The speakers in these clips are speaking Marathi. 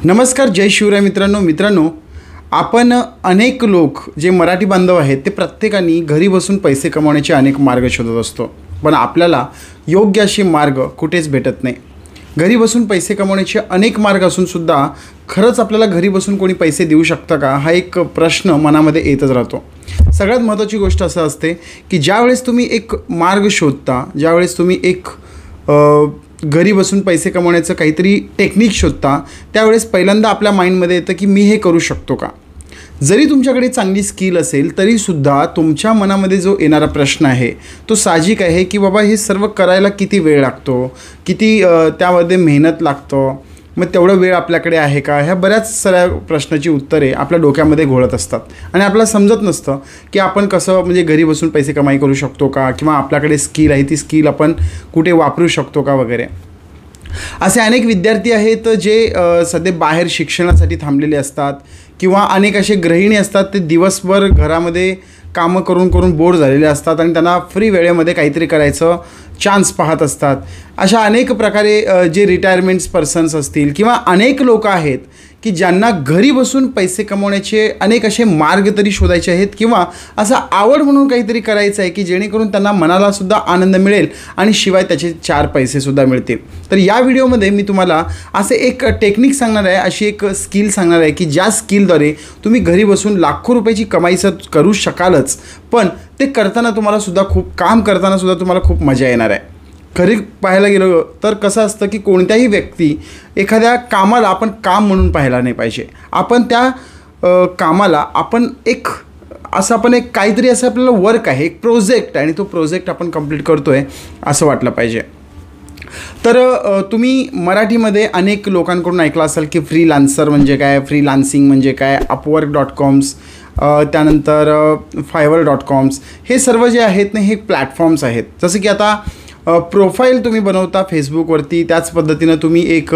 नमस्कार, जय शिवराय मित्रांनो, आपण अनेक लोक जे मराठी बांधव आहेत ते प्रत्येकाने घरी बसून पैसे कमवण्याचे अनेक मार्ग शोधत असतो, पण आपल्याला योग्य असे मार्ग कुठेच भेटत नाही। घरी बसून पैसे कमवण्याचे अनेक मार्ग असून सुद्धा खरंच आपल्याला घरी बसून कोणी पैसे देऊ शकतं का, हा एक प्रश्न मनामध्ये येतच राहतो। सगळ्यात महत्त्वाची गोष्ट असं असते की ज्यावेळेस तुम्ही एक मार्ग शोधता, ज्यावेळेस तुम्ही एक घरी बसून पैसे कमवण्याचं काहीतरी टेक्निक शोधता, त्यावेळेस पहिल्यांदा आपल्या माइंडमध्ये येतं की मी हे करू शकतो का। जरी तुमच्याकडे चांगली स्किल असेल तरीसुद्धा तुमच्या मनामध्ये जो येणारा प्रश्न आहे तो साहजिक आहे की बाबा हे सर्व करायला किती वेळ लागतो, किती त्यामध्ये मेहनत लागतं, मग तेवढा वेळ आपल्याकडे आहे का। ह्या बऱ्याच साऱ्या प्रश्नाची उत्तरे आपल्या डोक्यामध्ये घोळत असतात आणि आपल्याला समजत नसतं की आपण कसं म्हणजे घरी बसून पैसे कमाई करू शकतो का, किंवा आपल्याकडे स्किल आहे ती स्किल आपण कुठे वापरू शकतो का वगैरे। असे अनेक विद्यार्थी आहेत जे सध्या बाहेर शिक्षणासाठी थांबलेले असतात, किंवा अनेक असे गृहिणी असतात ते दिवसभर घरामध्ये कामं करून बोर झालेले असतात आणि त्यांना फ्री वेळेमध्ये काहीतरी करायचं चान्स पाहत असतात। अशा अनेक प्रकारे जे रिटायरमेंट्स पर्सन्स असतील किंवा अनेक लोक आहेत की ज्यांना घरी बसून पैसे कमवण्याचे अनेक असे मार्ग तरी शोधायचे आहेत, किंवा असं आवड म्हणून काहीतरी करायचं आहे की जेणेकरून त्यांना मनालासुद्धा आनंद मिळेल आणि शिवाय त्याचे 4 पैसेसुद्धा मिळतील। तर या व्हिडिओमध्ये मी तुम्हाला असे एक टेक्निक सांगणार आहे, अशी एक स्किल सांगणार आहे की ज्या स्किलद्वारे तुम्ही घरी बसून लाखो रुपयाची कमाई करू शकालच, पण ते करताना तुम्हालासुद्धा काम करतानासुद्धा तुम्हाला खूप मजा येणार आहे। खरी पाहायला गेलं तर कसं असतं की कोणत्याही व्यक्ती एखाद्या कामाला आपण काम म्हणून पाहायला नाही पाहिजे। आपण त्या कामाला आपण एक काहीतरी असं आपल्याला वर्क आहे, एक प्रोजेक्ट आहे आणि तो प्रोजेक्ट आपण कंप्लीट करतो आहे असं वाटलं पाहिजे। तर तुम्ही मराठीमध्ये अनेक लोकांकडून ऐकलं असाल की फ्रीलान्सर म्हणजे काय, फ्रीलान्सिंग म्हणजे काय, अपवर्क.कॉम्स, त्यानंतर fiverr.coms, हे सर्व जे आहेत ना हे प्लॅटफॉर्म्स आहेत। जसं की आता प्रोफाईल तुम्ही बनवता फेसबुकवरती, त्याच पद्धतीनं तुम्ही एक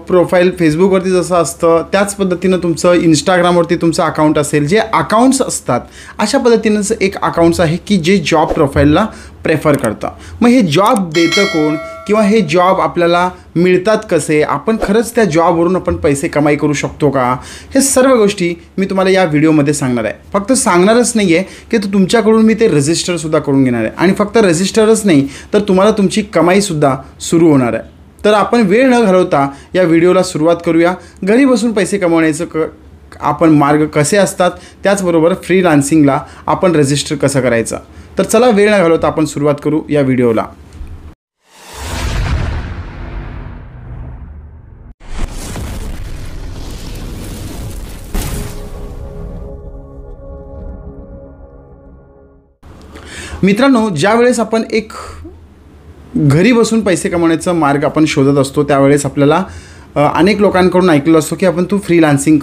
प्रोफाईल फेसबुकवरती जसं असतं त्याच पद्धतीनं तुमचं इंस्टाग्रामवरती तुमचं अकाउंट असेल, जे अकाउंट्स असतात अशा पद्धतीनंच एक अकाउंट्स आहे की जे जॉब प्रोफाईलला प्रेफर करतं। मग हे जॉब देतं कोण, किंवा हे जॉब आपल्याला मिळतात कसे, आपण खरंच त्या जॉबवरून आपण पैसे कमाई करू शकतो का, हे सर्व गोष्टी मी तुम्हाला या व्हिडिओमध्ये सांगणार आहे। फक्त सांगणारच नाही आहे की तुमच्याकडून मी ते रजिस्टरसुद्धा करून घेणार आहे, आणि फक्त रजिस्टरच नाही तर तुम्हाला तुमची कमाईसुद्धा सुरू होणार आहे। तर आपण वेळ न घालवता या व्हिडिओला सुरुवात करूया। घरी बसून पैसे कमवण्याचं आपण मार्ग कसे असतात, त्याचबरोबर फ्रीलान्सिंगला आपण रजिस्टर कसं करायचं। तर चला वेळ न घालवता आपण सुरुवात करू या व्हिडिओला। मित्रांनो, ज्यावेळेस आपण एक घरी बसून पैसे कमवण्याचा मार्ग आपण शोधत असतो त्यावेळेस आपल्याला अनेक लोकांकडून ऐकलं असतो की आपण तू फ्रीलान्सिंग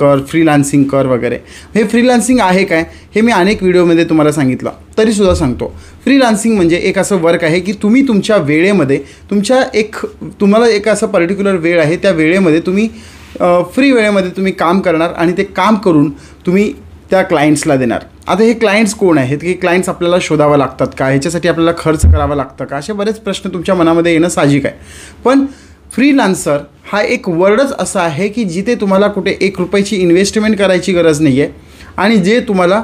कर वगैरे। हे फ्रीलान्सिंग आहे काय हे मी अनेक व्हिडिओमध्ये तुम्हाला सांगितलं, तरीसुद्धा सांगतो। फ्रीलान्सिंग म्हणजे एक असं वर्क आहे की तुम्ही तुमच्या वेळेमध्ये तुम्हाला एक असं पर्टिक्युलर वेळ आहे, त्या वेळेमध्ये तुम्ही फ्री वेळेमध्ये तुम्ही काम करणार आणि ते काम करून तुम्ही त्या क्लायंट्सला देणार। आता हे क्लायंट्स कोण आहेत, की क्लायंट्स आपल्याला शोधावं लागतात का, ह्याच्यासाठी आपल्याला खर्च करावा लागतं का, असे बरेच प्रश्न तुमच्या मनामध्ये येणं साहजिक आहे। पण फ्रीलान्सर हा एक वर्डच असा आहे की जिथे तुम्हाला कुठे 1 रुपयाची इन्व्हेस्टमेंट करायची गरज नाही आहे, आणि जे तुम्हाला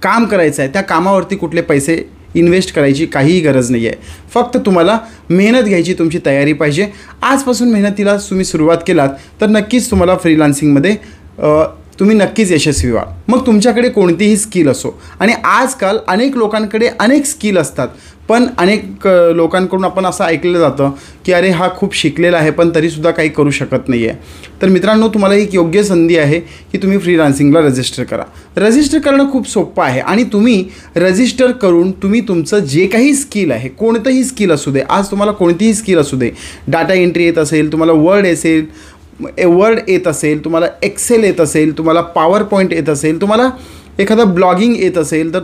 काम करायचं आहे त्या कामावरती कुठले पैसे इन्व्हेस्ट करायची काहीही गरज नाही आहे। फक्त तुम्हाला मेहनत घ्यायची तुमची तयारी पाहिजे। आजपासून मेहनतीला तुम्ही सुरुवात केलात तर नक्कीच तुम्हाला फ्रीलान्सिंगमध्ये तुम्ही नक्कीच यशस्वी व्हाल। मग तुमच्याकडे कोणतीही स्किल असो, आणि आजकाल अनेक लोकांकडे अनेक स्किल असतात, पण अनेक लोकांकडून आपण असं ऐकलं जातं की अरे हा खूप शिकलेला आहे पण तरीसुद्धा काही करू शकत नाही आहे। तर मित्रांनो, तुम्हाला एक योग्य संधी आहे की तुम्ही फ्रीलान्सिंगला रजिस्टर करा। रजिस्टर करणं खूप सोपं आहे, आणि तुम्ही रजिस्टर करून तुम्ही तुमचं जे काही स्किल आहे, कोणतंही स्किल असू दे, आज तुम्हाला कोणतीही स्किल असू दे, डाटा एंट्री येत असेल, तुम्हाला वर्ड येत असेल, तुम्हाला एक्सेल येत असेल, तुम्हाला पॉवर पॉईंट येत असेल, तुम्हाला एखादा ब्लॉगिंग येत असेल, तर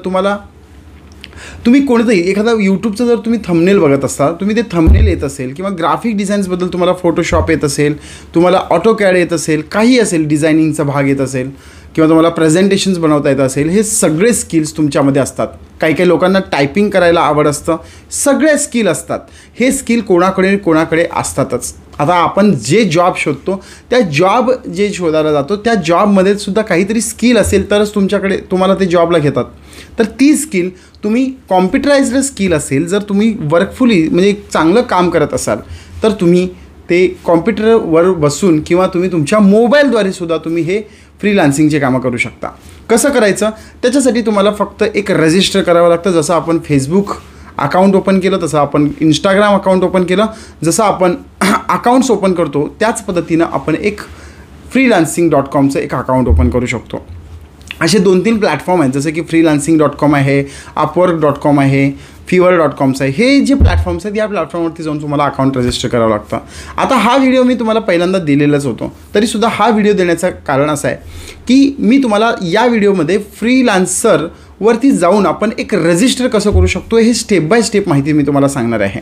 तुम्ही कोणतंही एखादा यूट्यूबचं जर तुम्ही थंबनेल बघत असाल, तुम्ही ते थंबनेल येत असेल, किंवा ग्राफिक डिझाईन्सबद्दल तुम्हाला फोटोशॉप येत असेल, तुम्हाला ऑटोकॅड येत असेल, काही असेल, डिझायनिंगचा भाग येत असेल, किंवा तुम्हाला प्रेझेंटेशन्स बनवता येत असेल, हे सगळे स्किल्स तुमच्यामध्ये असतात। काही लोकांना टायपिंग करायला आवड असतं, सगळे स्किल असतात। हे स्किल कोणाकडे असतातच। आता आपण जे जॉब शोधतो त्या जॉब जे शोधायला जातो त्या जॉबमध्ये सुद्धा काहीतरी स्किल असेल तरच तुम्हाला ते जॉबला घेतात. तर ती स्किल तुम्ही कॉम्प्युटराइज्ड स्किल असेल, जर तुम्ही वर्कफुली म्हणजे चांगलं काम करत असाल तर तुम्ही ते कॉम्प्युटरवर बसून किंवा तुम्ही तुमच्या मोबाईलद्वारे सुद्धा तुम्ही हे फ्रीलान्सिंगचे कामं करू शकता. कसं करायचं, त्याच्यासाठी तुम्हाला फक्त एक रजिस्टर करावं लागतं. जसं आपण फेसबुक अकाउंट ओपन केलं, तसं आपण इंस्टाग्राम अकाउंट ओपन केलं, जसं आपण अकाउंट्स ओपन करतो त्याच पद्धतीनं आपण एक freelancing.comचं एक अकाउंट ओपन करू शकतो. असे 2-3 प्लॅटफॉर्म आहेत, जसं की freelancing.com आहे, upwork.com आहे, fiverr.comचं आहे. हे जे प्लॅटफॉर्म्स आहेत या प्लॅटफॉर्मवरती जाऊन तुम्हाला अकाउंट रजिस्टर करावं लागतं. आता हा व्हिडिओ मी तुम्हाला पहिल्यांदा दिलेलाच होतो, तरीसुद्धा हा व्हिडिओ देण्याचं कारण असं आहे की मी तुम्हाला या व्हिडिओमध्ये फ्रीलान्सरवरती जाऊन आपण एक रजिस्टर कसं करू शकतो हे स्टेप बाय स्टेप माहिती मी तुम्हाला सांगणार आहे.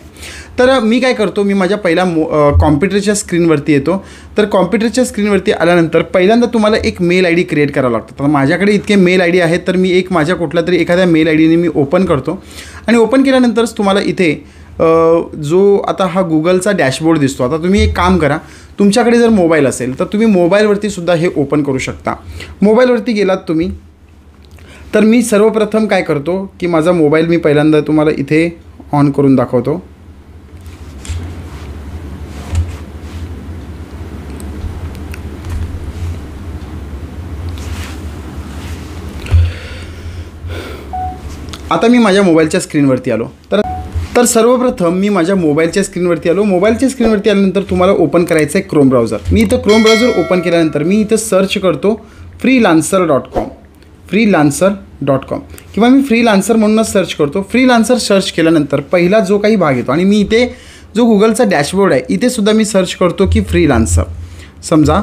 तर मी काय करतो, मी माझ्या पहिल्या कॉम्प्युटरच्या स्क्रीनवरती येतो. तर कॉम्प्युटरच्या स्क्रीनवरती आल्यानंतर पहिल्यांदा तुम्हाला एक मेल आय डी क्रिएट करावं लागतं. तर माझ्याकडे इतके मेल आय डी आहेत, तर मी एक माझ्या कुठल्या तरी एखाद्या मेल आय डीने मी ओपन करतो आणि ओपन केल्यानंतरच तुम्हाला इथे जो आता हा गुगलचा डॅशबोर्ड दिसतो. आता तुम्ही एक काम करा, तुमच्याकडे जर मोबाईल असेल तर तुम्ही मोबाईलवरती सुद्धा हे ओपन करू शकता. मोबाईलवरती गेलात तुम्ही तर मी सर्वप्रथम काय करतो की माझा मोबाईल मी पहिल्यांदा तुम्हाला इथे ऑन करून दाखवतो. आता मी माझ्या मोबाईलच्या स्क्रीनवरती आलो. तर सर्वप्रथम मी माझ्या मोबाईलच्या स्क्रीनवरती आलो. मोबाईलच्या स्क्रीनवरती आल्यानंतर तुम्हाला ओपन करायचं आहे क्रोम ब्राउझर. मी इथं क्रोम ब्राउझर ओपन केल्यानंतर मी इथं सर्च करतो freelancer.com किंवा मी फ्रीलान्सर म्हणूनच सर्च करतो. फ्रीलान्सर सर्च केल्यानंतर पहिला जो काही भाग येतो आणि मी इथे जो गुगलचा डॅशबोर्ड आहे इथे सुद्धा मी सर्च करतो की फ्रीलान्सर. समजा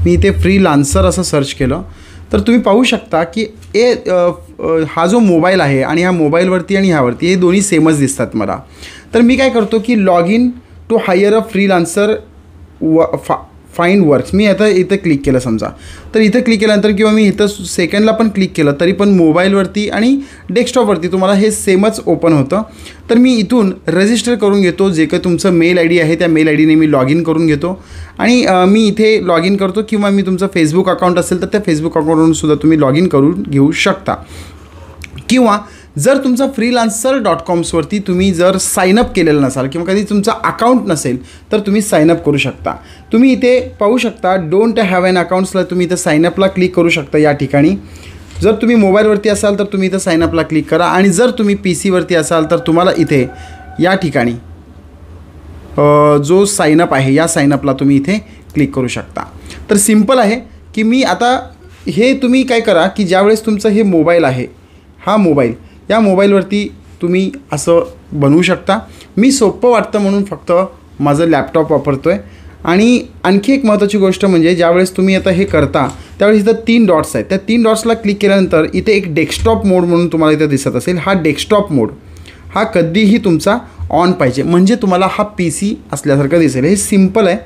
मी इथे फ्रीलान्सर असं सर्च केलं तर तुम्ही पाहू शकता की हा जो मोबाईल आहे आणि ह्या मोबाईलवरती आणि ह्यावरती हे दोन्ही सेमच दिसतात मला. तर मी काय करतो की log in to hire a freelancer find works मी आता इथं क्लिक केलं समजा. तर इथं क्लिक केल्यानंतर किंवा मी इथं सेकंडला पण क्लिक केलं तरी पण मोबाईलवरती आणि डेस्कटॉपवरती तुम्हाला हे सेमच ओपन होतं. तर मी इथून रजिस्टर करून घेतो. जे काही तुमचं मेल आय डी आहे त्या मेल आय डीने मी लॉग इन करून घेतो आणि मी इथे लॉग इन करतो किंवा मी तुमचं फेसबुक अकाउंट असेल तर त्या फेसबुक अकाउंटवरून सुद्धा तुम्ही लॉग इन करून घेऊ शकता. किंवा जर तुमचा freelancer.comवरती तुम्ही जर साईनअप केलेलं नसाल किंवा कधी तुमचा अकाउंट नसेल तर तुम्ही साईनअप करू शकता. तुम्ही इथे पाहू शकता डोंट हॅव ॲन अकाउंट्सला तुम्ही इथं साईनअपला क्लिक करू शकता. या ठिकाणी जर तुम्ही मोबाईलवरती असाल तर तुम्ही इथं साईनअपला क्लिक करा आणि जर तुम्ही PC-वरती असाल तर तुम्हाला इथे या ठिकाणी जो साईनअप आहे या साईनअपला तुम्ही इथे क्लिक करू शकता. तर सिम्पल आहे की मी आता हे तुम्ही काय करा की ज्यावेळेस तुमचं हे मोबाईल आहे हा मोबाईल या मोबाईलवरती तुम्ही असं बनवू शकता. मी सोपं वाटतं म्हणून फक्त माझं लॅपटॉप वापरतो आहे. आणि आणखी एक महत्त्वाची गोष्ट म्हणजे ज्यावेळेस तुम्ही आता हे करता त्यावेळेस इथं 3 डॉट्स आहेत. त्या 3 डॉट्सला क्लिक केल्यानंतर इथे एक डेस्कटॉप मोड म्हणून तुम्हाला इथं दिसत असेल. हा डेस्कटॉप मोड हा कधीही तुमचा ऑन पाहिजे म्हणजे तुम्हाला हा PC असल्यासारखं दिसेल. हे सिम्पल आहे,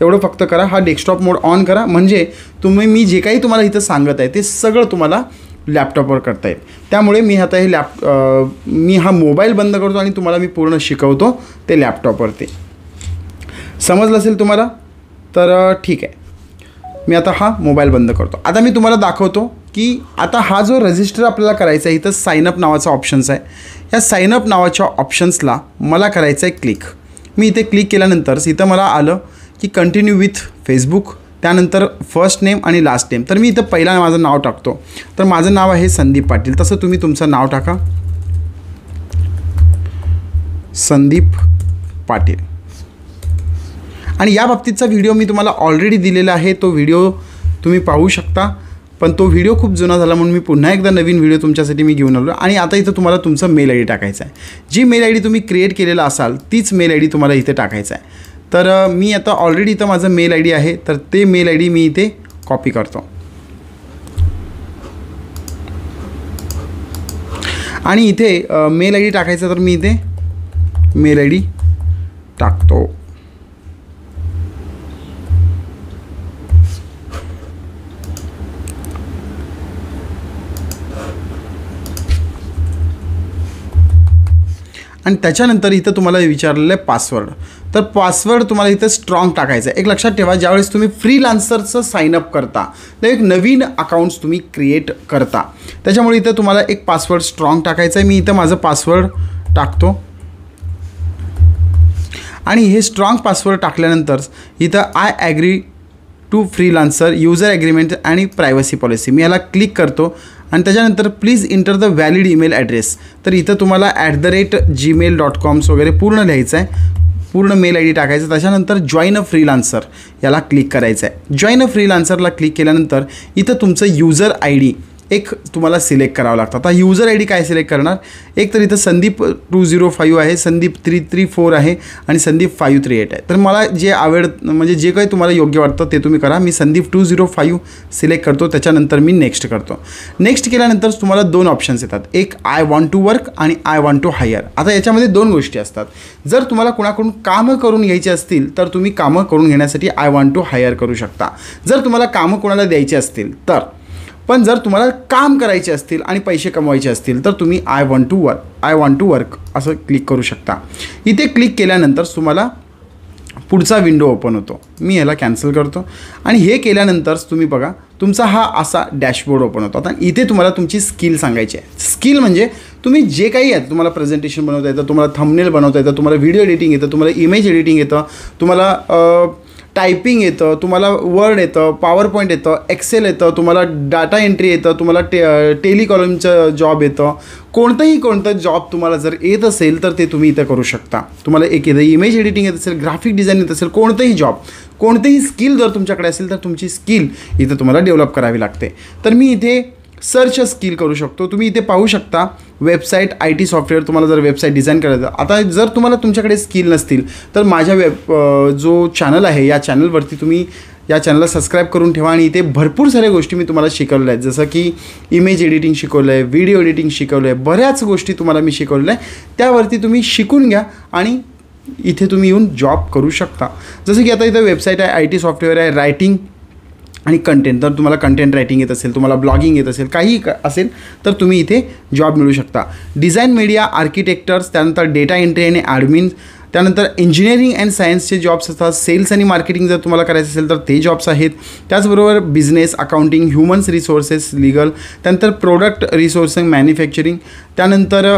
एवढं फक्त करा. हा डेस्कटॉप मोड ऑन करा म्हणजे मी जे काही तुम्हाला इथं सांगत आहे ते सगळं तुम्हाला लॅपटॉपवर करता येईल. त्यामुळे मी आता हे मी हा मोबाईल बंद करतो आणि तुम्हाला मी पूर्ण शिकवतो ते लॅपटॉपवरती. समजलं असेल तुम्हाला तर ठीक आहे. मी आता हा मोबाईल बंद करतो. आता मी तुम्हाला दाखवतो की आता हा जो रजिस्टर आपल्याला करायचा आहे इथं साईनअप नावाचा ऑप्शन्स आहे. या साईनअप नावाच्या ऑप्शन्सला मला करायचं आहे क्लिक. मी इथे क्लिक केल्यानंतर इथं मला आलं की कंटिन्यू विथ फेसबुक, त्यानंतर फर्स्ट नेम आणि लास्ट नेम. तर मी इथं पहिला माझं नाव टाकतो. तर माझं नाव आहे संदीप पाटील. तसं तुम्ही तुमचं नाव टाका संदीप पाटील. आणि या बाबतीतचा व्हिडिओ मी तुम्हाला ऑलरेडी दिलेला आहे, तो व्हिडिओ तुम्ही पाहू शकता. पण तो व्हिडिओ खूप जुना झाला म्हणून मी पुन्हा एकदा नवीन व्हिडिओ तुमच्यासाठी मी घेऊन आलो. आणि आता इथं तुम्हाला तुमचं मेल आय डी टाकायचा आहे. जी मेल आय डी तुम्ही क्रिएट केलेला असाल तीच मेल आय डी तुम्हाला इथे टाकायचा आहे. तर मी आता ऑलरेडी इथं माझं मेल आय डी आहे तर ते मेल आय डी मी इथे कॉपी करतो आणि इथे मेल आय डी टाकायचा. तर मी इथे मेल आय डी टाकतो. आणि त्याच्यानंतर इथं तुम्हाला विचारलेलं आहे पासवर्ड. तर पासवर्ड तुम्हाला इथं स्ट्रॉंग टाकायचं आहे. एक लक्षात ठेवा, ज्यावेळेस तुम्ही फ्रीलान्सरचं साईनअप करता तर एक नवीन अकाउंट्स तुम्ही क्रिएट करता, त्याच्यामुळे इथं तुम्हाला एक पासवर्ड स्ट्रॉंग टाकायचं आहे. मी इथं माझं पासवर्ड टाकतो आणि हे स्ट्रॉंग पासवर्ड टाकल्यानंतर इथं I agree to Freelancer user agreement आणि प्रायव्हसी पॉलिसी, मी याला क्लिक करतो आणि त्याच्यानंतर please enter the valid email address. तर इथं तुम्हाला @gmail.com वगैरे पूर्ण लिहायचं आहे, पूर्ण मेल आय डी टाकायचं. त्याच्यानंतर जॉईन अ फ्रीलान्सर याला क्लिक करायचं आहे. जॉईन अ फ्रीलान्सरला क्लिक केल्यानंतर इथं तुमचं युजर आय डी एक तुम्हाला सिलेक्ट करावं लागतं. आता युजर आय डी काय सिलेक्ट करणार, एक तर इथं संदीप 205 आहे, संदीप 334 आहे आणि संदीप 538 आहे. तर मला जे म्हणजे जे काही तुम्हाला योग्य वाटतं ते तुम्ही करा. मी संदीप 205 सिलेक्ट करतो, त्याच्यानंतर मी नेक्स्ट करतो. नेक्स्ट केल्यानंतर तुम्हाला 2 ऑप्शन्स येतात, एक आय वॉन्ट टू वर्क आणि आय वॉन्ट टू हायर. आता याच्यामध्ये 2 गोष्टी असतात. जर तुम्हाला कोणाकडून कामं करून घ्यायची असतील तर तुम्ही कामं करून घेण्यासाठी आय वॉन्ट टू हायर करू शकता. जर तुम्हाला कामं कोणाला द्यायची असतील तर, पण जर तुम्हाला काम करायचे असतील आणि पैसे कमवायचे असतील तर तुम्ही आय वॉन्ट टू वर्क असं क्लिक करू शकता. इथे क्लिक केल्यानंतर तुम्हाला पुढचा विंडो ओपन होतो. मी याला कॅन्सल करतो आणि हे केल्यानंतर तुम्ही बघा तुमचा हा असा डॅशबोर्ड ओपन होतो. आता इथे तुम्हाला तुमची स्किल सांगायची आहे. स्किल म्हणजे तुम्ही जे काही आहे, तुम्हाला प्रेझेंटेशन बनवता येतं, तुम्हाला थंबनेल बनवता येतं, तुम्हाला व्हिडिओ एडिटिंग येतं, तुम्हाला इमेज एडिटिंग येतं, तुम्हाला टायपिंग येतं, तुम्हाला वर्ड येतं, पॉवर पॉईंट येतं, एक्सेल येतं, तुम्हाला डाटा एंट्री येतं, तुम्हाला टेलिकॉलिंगचं जॉब येतं. कोणतं जॉब तुम्हाला जर येत असेल तर ते तुम्ही इथं करू शकता. तुम्हाला एक येतं इमेज एडिटिंग येत असेल, ग्राफिक डिझाईन येत असेल, कोणतंही जॉब, कोणतेही स्किल जर तुमच्याकडे असेल तर तुमची स्किल इथं तुम्हाला डेव्हलप करावी लागते. तर मी इथे सर्च स्किल करू शकतो. तुम्ही इथे पाहू शकता वेबसाईट IT सॉफ्टवेअर, तुम्हाला जर वेबसाईट डिझाईन करायचं. आता जर तुम्हाला तुमच्याकडे स्किल नसतील तर माझ्या जो चॅनल आहे या चॅनलवरती तुम्ही या चॅनलला सबस्क्राईब करून ठेवा आणि इथे भरपूर साऱ्या गोष्टी मी तुम्हाला शिकवल्या आहेत. जसं की इमेज एडिटिंग शिकवलं आहे, व्हिडिओ एडिटिंग शिकवलं आहे, बऱ्याच गोष्टी तुम्हाला मी शिकवल्या आहे. त्यावरती तुम्ही शिकून घ्या आणि इथे तुम्ही येऊन जॉब करू शकता. जसं की आता इथं वेबसाईट आहे, IT सॉफ्टवेअर आहे, रायटिंग आणि कंटेंट. तर तुम्हाला कंटेंट रायटिंग येत असेल, तुम्हाला ब्लॉगिंग येत असेल, काही असेल तर तुम्ही इथे जॉब मिळू शकता. डिझाईन मीडिया आर्किटेक्टर्स, त्यानंतर डेटा एंट्री आणि ॲडमिन, त्यानंतर इंजिनिअरिंग अँड सायन्सचे जॉब्स असतात. सेल्स आणि मार्केटिंग जर तुम्हाला करायचं असेल तर ते जॉब्स आहेत. त्याचबरोबर business, accounting, humans resources, legal, त्यानंतर प्रोडक्ट रिसोर्सिंग, मॅन्युफॅक्चरिंग, त्यानंतर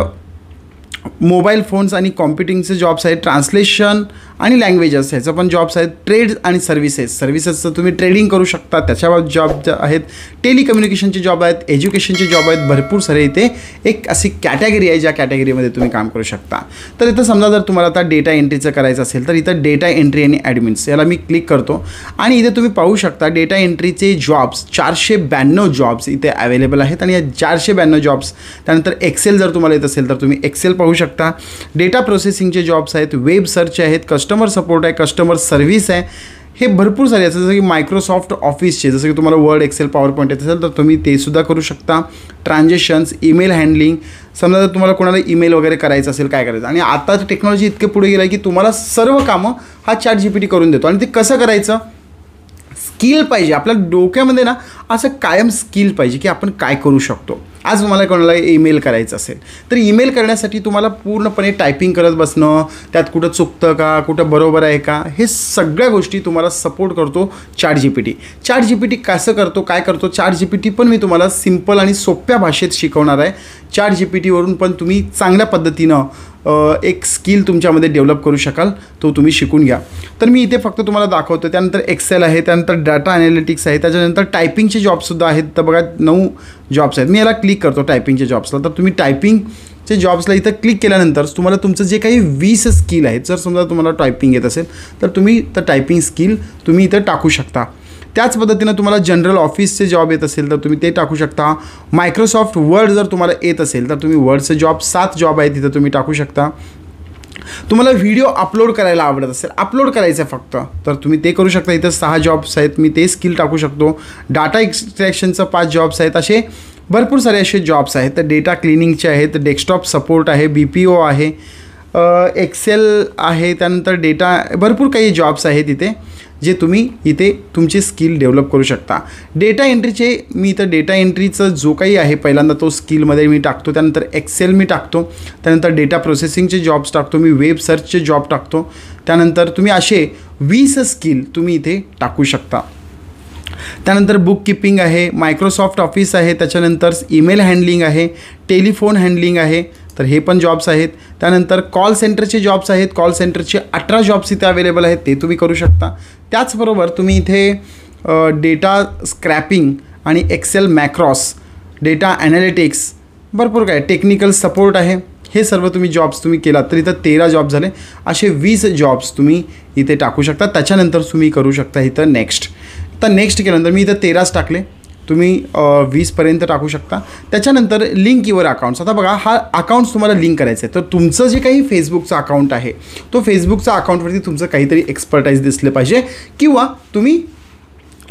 मोबाईल फोन्स आणि कॉम्प्युटिंगचे जॉब्स आहेत. ट्रान्सलेशन आणि लँग्वेजेस ह्याचं पण जॉब्स आहेत. ट्रेड्स आणि सर्व्हिसेसचं तुम्ही ट्रेडिंग करू शकता, त्याच्या जॉब आहेत. टेलिकम्युनिकेशनचे जॉब आहेत, एज्युकेशनचे जॉब आहेत, भरपूर सारे. इथे एक अशी कॅटेगरी आहे ज्या कॅटेगरीमध्ये तुम्ही काम करू शकता. तर इथं समजा जर तुम्हाला आता डेटा एंट्रीचं करायचं असेल तर इथं डेटा एंट्री आणि ॲडमिन्स याला मी क्लिक करतो आणि इथे तुम्ही पाहू शकता डेटा एंट्रीचे जॉब्स 492 जॉब्स इथे अवेलेबल आहेत. आणि या 492 जॉब्स, त्यानंतर एक्सेल जर तुम्हाला येत असेल तर तुम्ही एक्सेल पाहू शकता. डेटा प्रोसेसिंगचे जॉब्स आहेत, वेब सर्च आहेत, कस्टमर सपोर्ट आहे, कस्टमर सर्व्हिस आहे. हे भरपूर सारे असतात. जसं की मायक्रोसॉफ्ट ऑफिसचे, जसं की तुम्हाला वर्ड, एक्सेल, पॉवर पॉईंट येत असेल तर तुम्ही ते सुद्धा करू शकता. ट्रान्झॅक्शन्स, ईमेल हँडलिंग, समजा जर तुम्हाला कोणाला ईमेल वगैरे करायचं असेल, काय करायचं. आणि आता टेक्नॉलॉजी इतके पुढे गेलं आहे की तुम्हाला सर्व कामं हा ChatGPT करून देतो. आणि ते कसं करायचं, स्किल पाहिजे आपल्या डोक्यामध्ये ना, असं कायम स्किल पाहिजे की आपण काय करू शकतो. आज तुम्हाला कोणाला ईमेल करायचं असेल तर ईमेल करण्यासाठी तुम्हाला पूर्णपणे टायपिंग करत बसणं, त्यात कुठं चुकतं का, कुठं बरोबर आहे का, हे सगळ्या गोष्टी तुम्हाला सपोर्ट करतो ChatGPT. ChatGPT कसं करतो, काय करतो, ChatGPT पण मी तुम्हाला सिम्पल आणि सोप्या भाषेत शिकवणार आहे. ChatGPTवरून पण तुम्ही चांगल्या पद्धतीनं एक स्किल तुमच्यामध्ये डेव्हलप करू शकाल, तो तुम्ही शिकून घ्या. तर मी इथे फक्त तुम्हाला दाखवतो. त्यानंतर एक्सेल आहे, त्यानंतर डाटा ॲनालिटिक्स आहे, त्याच्यानंतर टायपिंगचे जॉबसुद्धा आहेत. तर बघा 9 जॉब्स आहेत. मी याला क्लिक करतो टायपिंगच्या जॉब्सला. तर तुम्ही टायपिंगचे जॉब्सला इथं क्लिक केल्यानंतर तुम्हाला तुमचं जे काही 20 स्किल आहेत, जर समजा तुम्हाला टायपिंग येत असेल तर तुम्ही तर टायपिंग स्किल तुम्ही इथं टाकू शकता. त्याच पद्धतीनं तुम्हाला जनरल ऑफिसचे जॉब येत असेल तर तुम्ही ते टाकू शकता. मायक्रोसॉफ्ट वर्ड जर तुम्हाला येत असेल तर तुम्ही वर्डचे जॉब 7 जॉब आहेत तिथं तुम्ही टाकू शकता. तुम्हाला व्हिडिओ अपलोड करायला आवडत असेल, अपलोड करायचं आहे फक्त, तर तुम्ही ते करू शकता. इथं 6 जॉब्स आहेत, मी ते स्किल टाकू शकतो. डाटा एक्सट्रॅक्शनचं 5 जॉब्स आहेत. असे भरपूर सारे असे जॉब्स आहेत. तर डेटा क्लिनिंगचे आहेत, डेस्कटॉप सपोर्ट आहे, BPO आहे, एक्सेल आहे, त्यानंतर डेटा, भरपूर काही जॉब्स आहेत इथे जे तुम्ही इथे तुमची स्किल डेव्हलप करू शकता. डेटा एंट्रीचे मी इथं डेटा एंट्रीचं जो काही आहे पहिल्यांदा तो स्किलमध्ये मी टाकतो, त्यानंतर एक्सेल मी टाकतो, त्यानंतर डेटा प्रोसेसिंगचे जॉब्स टाकतो, मी वेब सर्चचे जॉब टाकतो. त्यानंतर तुम्ही असे 20 स्किल तुम्ही इथे टाकू शकता. त्यानंतर बुक कीपिंग आहे, मायक्रोसॉफ्ट ऑफिस आहे, त्याच्यानंतर ईमेल हँडलिंग आहे, टेलिफोन हँडलिंग आहे, तर हे पण जॉब्स आहेत. त्यानंतर कॉल सेंटरचे जॉब्स आहेत, कॉल सेंटरचे 18 जॉब्स इथे अवेलेबल आहेत, ते तुम्ही करू शकता. त्याचबरोबर तुम्ही इथे डेटा स्क्रॅपिंग आणि एक्सेल मॅक्रॉस, डेटा ॲनालिटिक्स, भरपूर काय टेक्निकल सपोर्ट आहे, हे सर्व तुम्ही जॉब्स तुम्ही केलात तर इथं 13 जॉब झाले. असे 20 जॉब्स तुम्ही इथे टाकू शकता. त्याच्यानंतर तुम्ही करू शकता इथं नेक्स्ट. तर नेक्स्ट केल्यानंतर मी इथं 13च टाकले, तुम्ही 20पर्यंत टाकू शकता. त्याच्यानंतर लिंक युअर अकाउंट्स. आता बघा, हा अकाउंट्स तुम्हाला लिंक करायचं आहे, तर तुमचं जे काही फेसबुकचं अकाउंट आहे तो फेसबुकचा अकाउंटवरती तुमचं काहीतरी एक्सपर्टाईज दिसलं पाहिजे, किंवा तुम्ही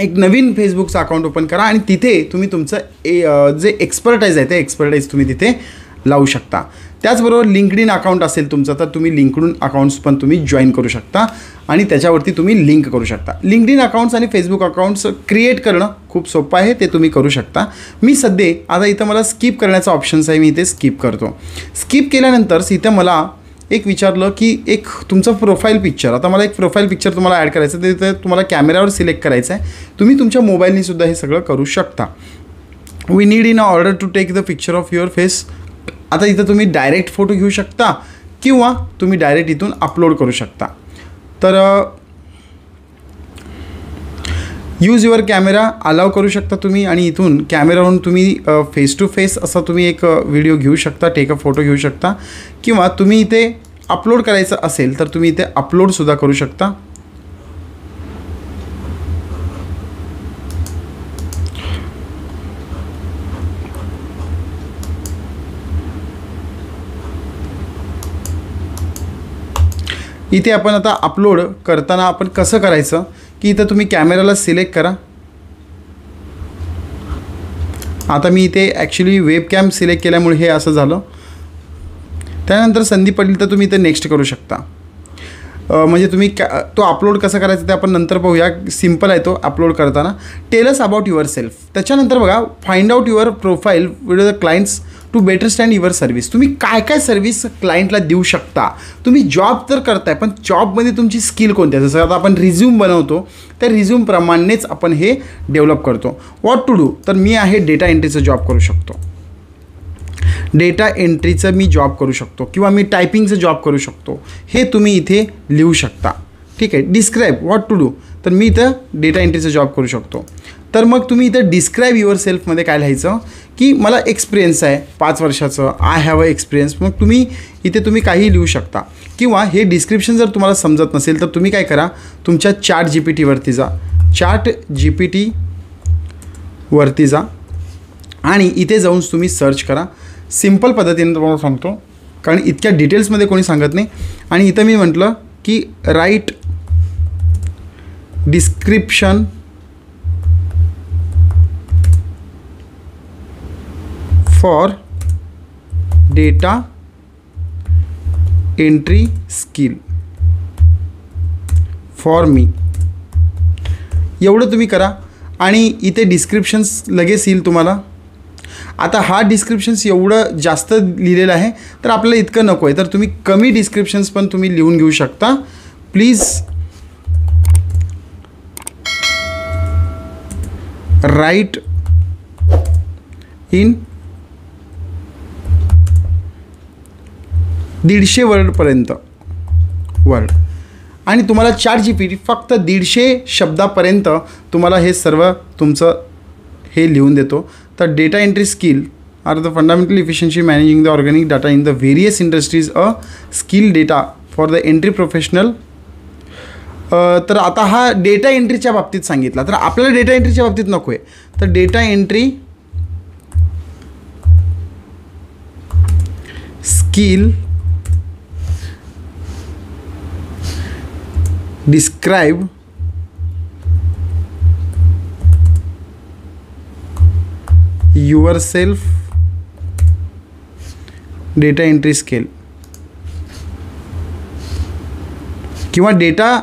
एक नवीन फेसबुकचं अकाउंट ओपन करा आणि तिथे तुम्ही तुमचं जे एक्सपर्टाईज आहे ते एक्सपर्टाईज तुम्ही तिथे लावू शकता. त्याचबरोबर लिंक्डइन अकाउंट असेल तुमचं तर तुम्ही लिंक्डइन अकाउंट्स पण तुम्ही जॉईन करू शकता आणि त्याच्यावरती तुम्ही लिंक करू शकता. लिंक्डइन अकाउंट्स आणि फेसबुक अकाउंट्स क्रिएट करणं खूप सोपं आहे, ते तुम्ही करू शकता. मी सध्या आता इथं मला स्किप करण्याचा ऑप्शन्स आहे, मी इथे स्किप करतो. स्किप केल्यानंतर इथं मला एक विचारलं की एक तुमचं प्रोफाईल पिक्चर. आता मला एक प्रोफाईल पिक्चर तुम्हाला ॲड करायचं आहे, तर तुम्हाला कॅमेऱ्यावर सिलेक्ट करायचं आहे. तुम्ही तुमच्या मोबाईलने सुद्धा हे सगळं करू शकता. We need in order to take the picture of your face. आता इथं तुम्ही डायरेक्ट फोटो घेऊ शकता किंवा तुम्ही डायरेक्ट इथून अपलोड करू शकता. तर यूज युअर कॅमेरा अलाव करू शकता तुम्ही आणि इथून कॅमेरावरून तुम्ही फेस टू फेस असा तुम्ही एक व्हिडिओ घेऊ शकता, टेक अ फोटो घेऊ शकता, किंवा तुम्ही इथे अपलोड करायचं असेल तर तुम्ही इथे अपलोडसुद्धा करू शकता. इथे आपण आता अपलोड करताना आपण कसं करायचं की इथं तुम्ही कॅमेराला सिलेक्ट करा. आता मी इथे ॲक्च्युली वेबकॅम सिलेक्ट केल्यामुळे हे असं झालं. त्यानंतर संधी पडली तर तुम्ही इथे नेक्स्ट करू शकता. म्हणजे तुम्ही तो अपलोड कसं करायचं ते आपण नंतर पाहूया. सिम्पल आहे तो अपलोड करताना. Tell us about yourself. त्याच्यानंतर बघा, find out your profile with the clients to better stand your service. तुम्ही काय काय सर्व्हिस क्लायंटला देऊ शकता. तुम्ही जॉब तर करताय पण जॉबमध्ये तुमची स्किल कोणती आहे. जसं आता आपण रिझ्यूम बनवतो त्या रिझ्यूमप्रमाणेच आपण हे डेव्हलप करतो. व्हॉट टू डू, तर मी आहे डेटा एंट्रीचं जॉब करू शकतो, डेटा एंट्रीचं मी जॉब करू शकतो, किंवा मी टायपिंगचं जॉब करू शकतो. हे तुम्ही इथे लिहू शकता. ठीक आहे. डिस्क्राईब व्हॉट टू डू, तर मी इथं डेटा एंट्रीचं जॉब करू शकतो. तर मग तुम्ही इथं डिस्क्राईब युअर सेल्फमध्ये काय लिहायचं की मला एक्सपिरियन्स आहे 5 वर्षाचं, आय हॅव अ एक्सपिरियन्स. मग तुम्ही इथे तुम्ही काहीही लिहू शकता. किंवा हे डिस्क्रिप्शन जर तुम्हाला समजत नसेल तर तुम्ही काय करा, तुमच्या चॅट जीपीटीवरती जा, चॅट जीपीटीवरती जा आणि इथे जाऊन तुम्ही सर्च करा. सिम्पल पद्धतीने तुम्हाला सांगतो कारण इतक्या डिटेल्समध्ये कोणी सांगत नाही. आणि इथं मी म्हटलं की write description for data entry skill for me, एवढं तुम्ही करा आणि इथे डिस्क्रिप्शन्स लगेच येईल तुम्हाला. आता हा डिस्क्रिप्शन्स एवढं जास्त लिहिलेलं आहे तर आपल्याला इतकं नको आहे, तर तुम्ही कमी डिस्क्रिप्शन्स पण तुम्ही लिहून घेऊ शकता. प्लीज राईट इन 150 वर्डपर्यंत वर्ड. आणि तुम्हाला चॅट जीपीटी फक्त 150 शब्दापर्यंत तुम्हाला हे सर्व तुमचं हे लिहून देतो. तर data entry skill are the fundamental efficiency managing the organic data in the various industries a skill data for the entry professional. तर आता हा डेटा एंट्रीच्या बाबतीत सांगितला, तर आपल्याला डेटा एंट्रीच्या बाबतीत नको आहे. तर data entry skill describe yourself data entry skill. किंवा डेटा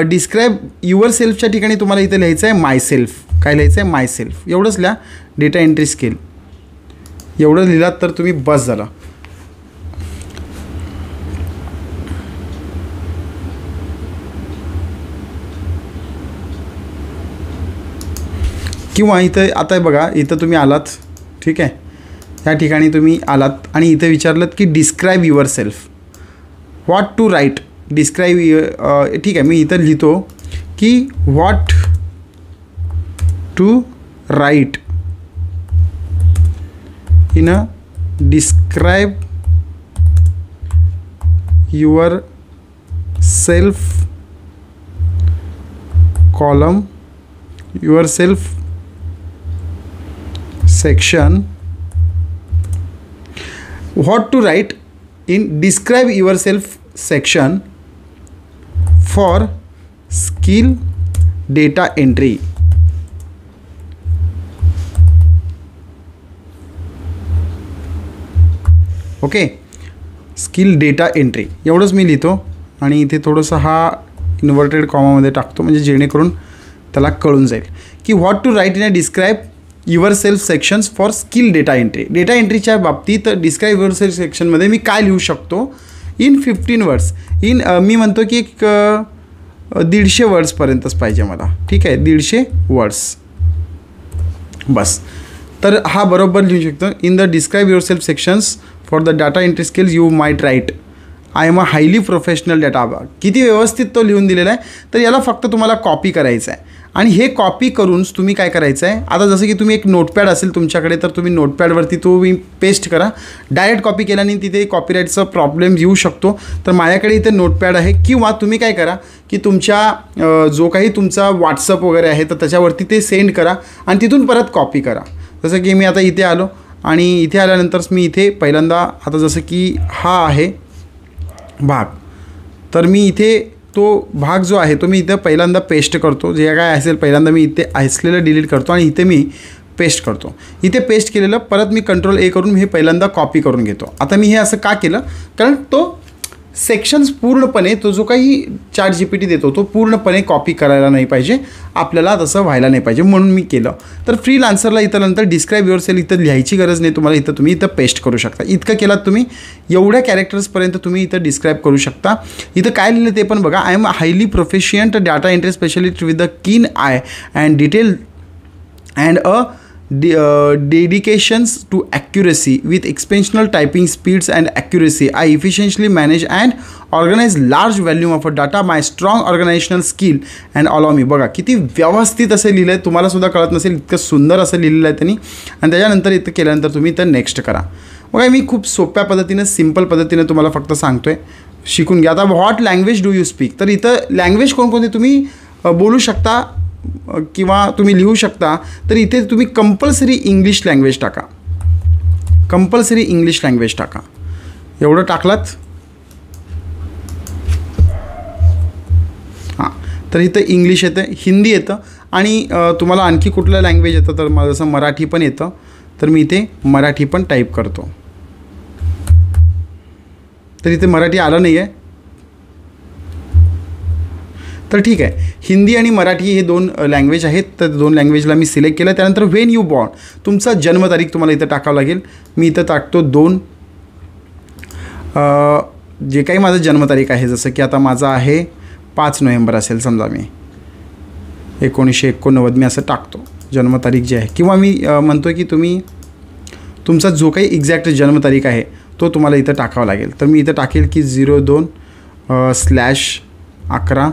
डिस्क्राईब युअर सेल्फच्या ठिकाणी तुम्हाला इथे लिहायचं आहे माय सेल्फ. काय लिहायचं आहे? माय सेल्फ. एवढंच लिहा. डेटा एंट्री स्किल एवढं लिहिलात तर तुम्ही बस झाला. किंवा इथं आता बघा, इथं तुम्ही आलात, ठीक आहे, या ठिकाणी तुम्ही आलात आणि इथं विचारलं की describe yourself, what to write. Describe ठीक आहे, मी इथं लिहितो की what to write in a describe yourself column, yourself section. What to write in describe yourself section for skill data entry. Okay, skill data entry एवढंच मी लिहितो आणि इथे थोडंसं हा इन्व्हर्टेड कॉमामध्ये टाकतो म्हणजे जेणेकरून त्याला कळून जाईल की what to write in a describe yourself sections for skill data entry. Data एंट्रीच्या बाबतीत डिस्क्राईब युअर सेल्फ सेक्शनमध्ये मी काय लिहू शकतो इन 15 वर्ड्स. मी म्हणतो की एक 150 वर्ड्सपर्यंतच पाहिजे मला, ठीक आहे, 150 वर्ड्स बस. तर हा बरोबर लिहू शकतो. In the describe yourself sections for the data entry skills you might write I am a highly professional data. किती व्यवस्थित तो लिहून दिलेला आहे. तर याला फक्त तुम्हाला कॉपी करायचं आहे आणि हे कॉपी करून तुम्ही काय करायचं आहे, आता जसं की तुम्ही एक नोटपॅड असेल तुमच्याकडे तर तुम्ही नोटपॅडवरती तुम्ही पेस्ट करा. डायरेक्ट कॉपी केल्याने तिथे कॉपीराईटचा प्रॉब्लेम येऊ शकतो. तर माझ्याकडे इथे नोटपॅड आहे. किंवा तुम्ही काय करा की तुमच्या जो काही तुमचा व्हॉट्सअप वगैरे आहे तर त्याच्यावरती ते सेंड करा आणि तिथून परत कॉपी करा. जसं की मी आता इथे आलो आणि इथे आल्यानंतर मी इथे पहिल्यांदा आता जसं की हा आहे भाग, तर मी इथे तो भाग जो आहे तो मी इथं पहिल्यांदा पेस्ट करतो. जे काय असेल पहिल्यांदा मी इथे असलेलं डिलीट करतो आणि इथे मी पेस्ट करतो. इथे पेस्ट केलेलं परत मी कंट्रोल ए करून हे पहिल्यांदा कॉपी करून घेतो. आता मी हे असं का केलं, कारण तो सेक्शन्स पूर्णपणे तो जो काही ChatGPT देतो तो पूर्णपणे कॉपी करायला नाही पाहिजे, आपल्याला तसं व्हायला नाही पाहिजे म्हणून मी केलं. तर फ्रीलान्सरला इथं नंतर डिस्क्राईब युअर सेल्फ इथं लिहायची गरज नाही तुम्हाला, इथं तुम्ही इथं पेस्ट करू शकता. इतकं केलात तुम्ही एवढ्या कॅरेक्टर्सपर्यंत तुम्ही इथं डिस्क्राईब करू शकता. इथं काय लिहिलं ते पण बघा. I am highly proficient data entry specialist with the keen eye and detail and a dedications to accuracy with exceptional typing speeds and accuracy. I efficiently manage and organize large volume of data. My strong organizational skill and allow me. बघा किती व्यवस्थित असं लिहिलं आहे, तुम्हाला सुद्धा कळत नसेल इतकं सुंदर असं लिहिलेलं आहे त्यांनी. आणि त्याच्यानंतर इथं केल्यानंतर तुम्ही इथं नेक्स्ट करा. बघा मी खूप सोप्या पद्धतीनं सिम्पल पद्धतीनं तुम्हाला फक्त सांगतोय, शिकून घ्या. आता what language do you speak, तर इथं लँग्वेज कोणकोणती तुम्ही बोलू शकता किंवा तुम्ही लिहू शकता. तर इथे तुम्ही कंपल्सरी इंग्लिश लँग्वेज टाका, कंपल्सरी इंग्लिश लँग्वेज टाका. एवढं टाकलात हां, तर इथं इंग्लिश येतं, हिंदी येतं आणि तुम्हाला आणखी कुठलं लँग्वेज येतं तर मला जसं मराठी पण येतं, तर मी इथे मराठी पण टाईप करतो. तर इथे मराठी आलं नाही आहे तर ठीक आहे. हिंदी आणि मराठी हे 2 लँग्वेज आहेत. तर 2 लँग्वेजला मी सिलेक्ट केलं. त्यानंतर वेन यू बॉर्न, तुमचा जन्मतारीख तुम्हाला इथं टाकावं लागेल. मी इथं टाकतो 2 जे काही माझं जन्मतारीख आहे, जसं की आता माझा आहे 5 नोव्हेंबर असेल समजा, मी 1989 मी असं टाकतो जन्मतारीख जी आहे. किंवा मी म्हणतो की तुम्ही तुमचा जो काही एक्झॅक्ट जन्मतारीख आहे तो तुम्हाला इथं टाकावा लागेल. तर मी इथं टाकेल की 02/11/1990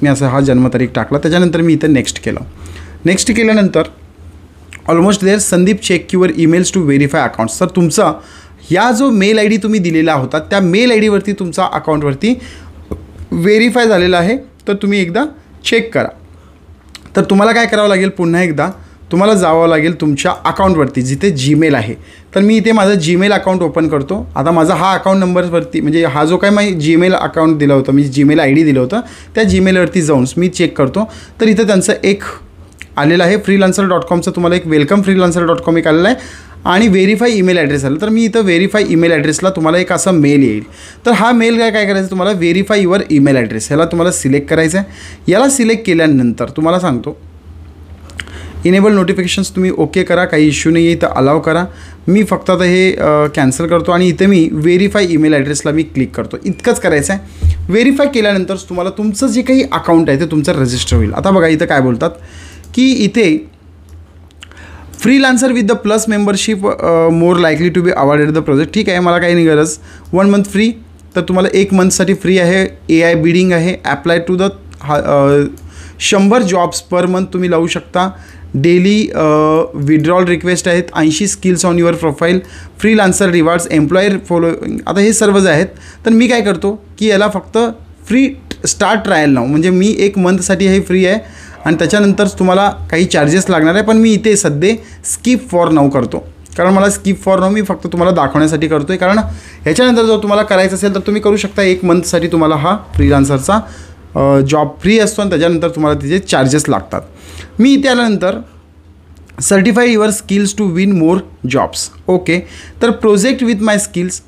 मी असा हा जन्मतारीख टाकला. त्याच्यानंतर मी इथं नेक्स्ट केलं. नेक्स्ट केल्यानंतर almost there Sandeep check your emails to verify accounts. तर तुमचा ह्या जो मेल ID तुम्ही दिलेला होता त्या मेल ID वरती तुमचा अकाउंटवरती व्हेरीफाय झालेला आहे. तर तुम्ही एकदा चेक करा. तर तुम्हाला काय करावं लागेल, पुन्हा एकदा तुम्हाला जावं लागेल तुमच्या अकाउंटवरती जिथे जीमेल आहे. तर मी इथे माझं जीमेल अकाउंट ओपन करतो. आता माझा हा अकाउंट नंबरवरती म्हणजे हा जो काय मी जीमेल अकाउंट दिलं होतं, म्हणजे जीमेल ID दिलं होतं, त्या जीमेलवरती जाऊन मी चेक करतो. तर इथं त्यांचं एक आलेलं आहे freelancer.comचं, तुम्हाला एक वेलकम freelancer.com एक आलेलं आहे आणि व्हेरीफाय ईमेल ॲड्रेस आलं तर मी इथं व्हेरीफाय ईमेल ॲड्रेसला तुम्हाला एक असा मेल येईल. तर हा मेल काय करायचं तुम्हाला, व्हेरीफाय युअर ईमेल ॲड्रेस ह्याला तुम्हाला सिलेक्ट करायचं आहे. याला सिलेक्ट केल्यानंतर तुम्हाला सांगतो इनेबल नोटिफिकेशन्स तुम्ही ओके करा, काही इश्यू नाही आहे, इथं अलाव करा. मी फक्त आता हे कॅन्सल करतो आणि इथे मी व्हेरीफाय ईमेल ॲड्रेसला मी क्लिक करतो. इतकंच करायचं आहे. व्हेरीफाय केल्यानंतर तुम्हाला तुमचं जे काही अकाउंट आहे ते तुमचं रजिस्टर होईल. आता बघा इथं काय बोलतात की इथे freelancer with the plus membership more likely to be awarded the project. ठीक आहे, मला काही नाही गरज. 1 मंथ फ्री, तर तुम्हाला 1 मंथसाठी फ्री आहे. AI बिडिंग आहे. Apply to the 100 jobs per month तुम्ही लावू शकता. डेली विड्रॉल रिक्वेस्ट आहेत. 80 skills on your profile. Freelancer rewards, employer following. आता हे सर्व जे आहेत तर मी काय करतो की याला फक्त फ्री स्टार्ट ट्रायल नाव, म्हणजे मी 1 मंथसाठी हे फ्री आहे आणि त्याच्यानंतर तुम्हाला काही चार्जेस लागणार आहे. पण मी इथे सध्या स्किप फॉर नाव करतो, कारण मला स्किप फॉर नाव मी फक्त तुम्हाला दाखवण्यासाठी करतो आहे. कारण ह्याच्यानंतर जर तुम्हाला करायचं असेल तर तुम्ही करू शकता. 1 मंथसाठी तुम्हाला हा फ्रीलान्सरचा जॉब फ्री असतो आणि त्याच्यानंतर तुम्हाला तिचे चार्जेस लागतात. मी इथे आल्यानंतर certify your skills to win more jobs. Okay, तर project with my skills,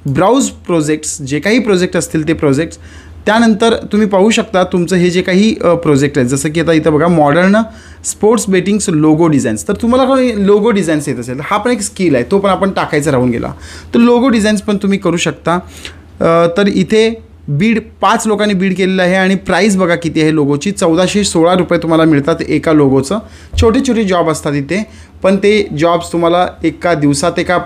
browse projects, जे काही प्रोजेक्ट असतील ते प्रोजेक्ट्स. त्यानंतर तुम्ही पाहू शकता तुमचं हे जे काही प्रोजेक्ट आहेत, जसं की आता इथं बघा मॉडर्न स्पोर्ट्स बेटिंग्स लोगो डिझाईन्स. तर तुम्हाला काही लोगो डिझाईन्स येत असेल, हा पण एक स्किल आहे, तो पण आपण टाकायचा राहून गेला. तर लोगो डिझाईन्स पण तुम्ही करू शकता. तर इथे बीड 5 लोकांनी बीड केलेलं आहे आणि प्राईस बघा किती आहे लोगोची, 1416 रुपये तुम्हाला मिळतात एका लोगोचं. छोटे छोटे जॉब असतात इथे, पण ते जॉब्स तुम्हाला एका दिवसात एका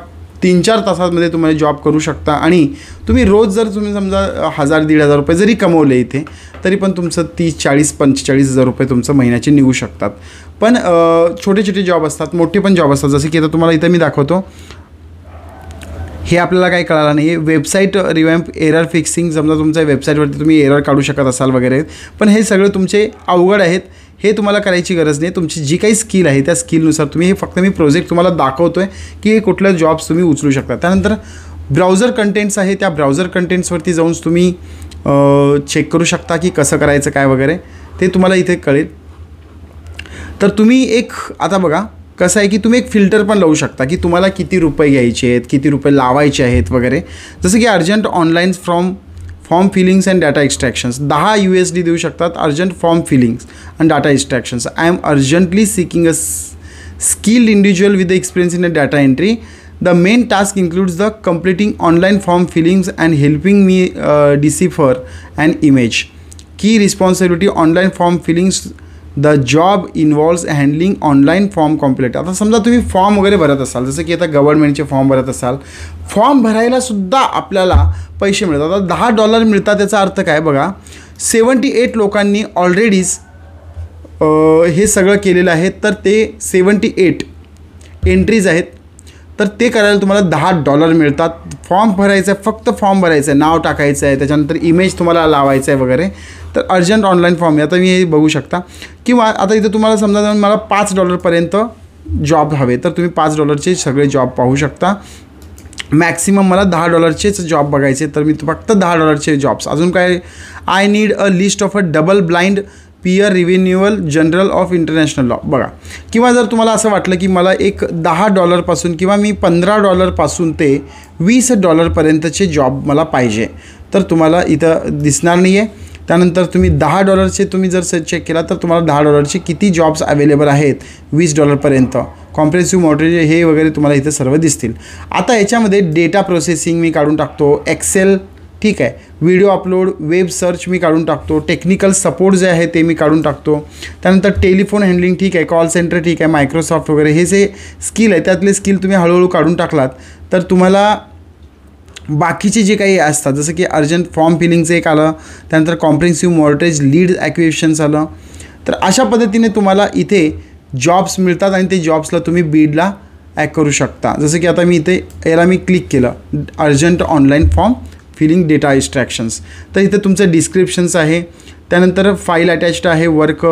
3-4 तासांमध्ये तुम्हाला जॉब करू शकता. आणि तुम्ही रोज जर तुम्ही समजा 1000-1500 रुपये जरी कमवले इथे, तरी पण तुमचं 30-40-45 रुपये तुमचं महिन्याचे निघू शकतात. पण छोटे छोटे जॉब असतात, मोठे पण जॉब असतात. जसे की आता तुम्हाला इथं मी दाखवतो, हे आपल्याला काही कळालं नाही आहे. वेबसाईट रिवॅम्प, एरर फिक्सिंग, समजा तुमच्या वेबसाईटवरती तुम्ही एरर काढू शकत असाल वगैरे, पण हे सगळं तुमचे अवघड आहेत. हे तुम्हाला करायची गरज नाही. तुमची जी काही स्किल आहे त्या स्किलनुसार तुम्ही, हे फक्त मी प्रोजेक्ट तुम्हाला दाखवतो आहे की हे कुठल्या जॉब्स तुम्ही उचलू शकता. त्यानंतर ब्राउझर कंटेंट्स आहे, त्या ब्राउझर कंटेंट्सवरती जाऊन तुम्ही चेक करू शकता की कसं करायचं काय वगैरे, ते तुम्हाला इथे कळेल. तर तुम्ही एक, आता बघा कसं आहे की तुम्ही एक फिल्टर पण लावू शकता की तुम्हाला किती रुपये घ्यायचे आहेत, किती रुपये लावायचे आहेत वगैरे. जसं की urgent online form fillings and data extractions, 10 USD देऊ शकतात. Urgent form fillings and data extractions. I am urgently seeking a skilled individual with the experience in a data entry. The main task includes the completing online form fillings and helping me decipher an image. Key responsibility online form fillings. The job involves handling online form complete. आता समजा तुम्ही फॉर्म वगैरे भरत असाल, जसं की आता गव्हर्नमेंटचे फॉर्म भरत असाल, फॉर्म भरायला सुद्धा आपल्याला पैसे मिळतात. आता $10 मिळतात. त्याचा अर्थ काय बघा, 78 लोकांनी ऑलरेडीच हे सगळं केलेलं आहे. तर ते 78 एंट्रीज आहेत, तर ते करायला तुम्हाला $10 मिळतात. फॉर्म भरायचा आहे, फक्त फॉर्म भरायचं आहे, नाव टाकायचं आहे, त्याच्यानंतर इमेज तुम्हाला लावायचं आहे वगैरे. तर अर्जंट ऑनलाईन फॉर्म, आता मी हे बघू शकता. किंवा आता इथे तुम्हाला समजा मला $5 पर्यंत जॉब हवे, तर तुम्ही $5 सगळे जॉब पाहू शकता. मॅक्सिमम मला $10 जॉब बघायचे, तर मी फक्त $10 जॉब्स. अजून काय, I need a list of a double blind peer रिव्हेन्युअल जनरल ऑफ इंटरनॅशनल लॉ बघा. किंवा जर तुम्हाला असं वाटलं की मला एक $10 पासून किंवा मी $15 पासून ते $20 पर्यंतचे जॉब मला पाहिजे, तर तुम्हाला इथं दिसणार नाही आहे. त्यानंतर तुम्ही $10 तुम्ही जर चेक केला तर तुम्हाला $10 किती जॉब्स अवेलेबल आहेत $20 पर्यंत, कॉम्प्रेसिव्ह मॉडेल हे वगैरे तुम्हाला इथं सर्व दिसतील. आता याच्यामध्ये डेटा प्रोसेसिंग मी काढून टाकतो, एक्सेल, ठीक आहे, व्हिडिओ अपलोड, वेब सर्च मी काढून टाकतो, टेक्निकल सपोर्ट जे आहे ते मी काढून टाकतो. त्यानंतर टेलिफोन हँडलिंग, ठीक आहे, कॉल सेंटर, ठीक आहे, मायक्रोसॉफ्ट वगैरे हे जे स्किल आहे त्यातले स्किल तुम्ही हळूहळू काढून टाकलात तर तुम्हाला बाकीचे जे काही असतात, जसं की अर्जंट फॉर्म फिलिंगचं एक आलं, त्यानंतर कॉम्प्रेन्सिव्ह मॉर्टेज लीड ॲक्विजिशन्स आलं. तर अशा पद्धतीने तुम्हाला इथे जॉब्स मिळतात आणि ते जॉब्सला तुम्ही बीडला ॲड करू शकता. जसं की आता मी इथे याला मी क्लिक केलं, urgent online form filling data extractions. तर इथे तुमचं डिस्क्रिप्शन्स आहे, त्यानंतर फाईल अटॅच्ड आहे, वर्क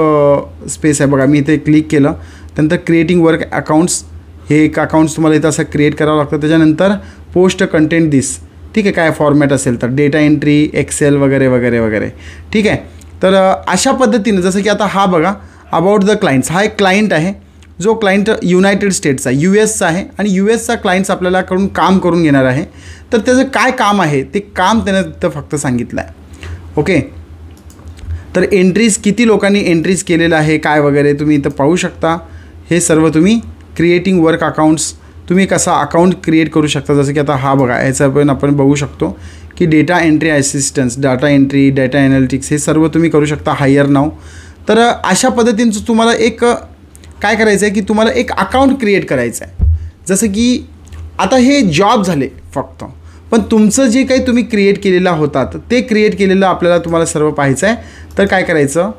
स्पेस आहे बघा. मी इथे क्लिक केलं, त्यानंतर क्रिएटिंग वर्क अकाउंट्स, हे एक अकाउंट्स तुम्हाला इथं असं क्रिएट करावं लागतं. त्याच्यानंतर पोस्ट कंटेंट दिस, ठीक आहे, काय फॉर्मॅट असेल तर डेटा एंट्री, एक्सेल वगैरे वगैरे वगैरे, ठीक आहे. तर अशा पद्धतीनं जसं की आता हा बघा अबाउट द क्लायंट्स, हा एक क्लायंट आहे. जो क्लायंट युनायटेड स्टेट्सचा आहे, US चा आहे आणि US चा क्लायंट्स आपल्यालाकडून काम करून घेणार आहे. तर त्याचं काय काम आहे ते काम त्यानं तिथं फक्त सांगितलं आहे. ओके, तर एंट्रीज किती लोकांनी एंट्रीज केलेलं आहे काय वगैरे तुम्ही इथं पाहू शकता. हे सर्व तुम्ही क्रिएटिंग वर्क अकाउंट्स, तुम्ही कसा अकाउंट क्रिएट करू शकता. जसं की आता हा बघा, याचा पण आपण बघू शकतो की data entry assistance, data entry, data analytics हे सर्व तुम्ही करू शकता. हायर नाव. तर अशा पद्धतीचं तुम्हाला एक काय करायचं आहे की तुम्हाला एक अकाउंट क्रिएट करायचं आहे. जसं की आता हे जॉब झाले फक्त, पण तुमचं जे काही तुम्ही क्रिएट केलेलं होतात ते क्रिएट केलेलं आपल्याला तुम्हाला सर्व पाहायचं आहे. तर काय करायचं,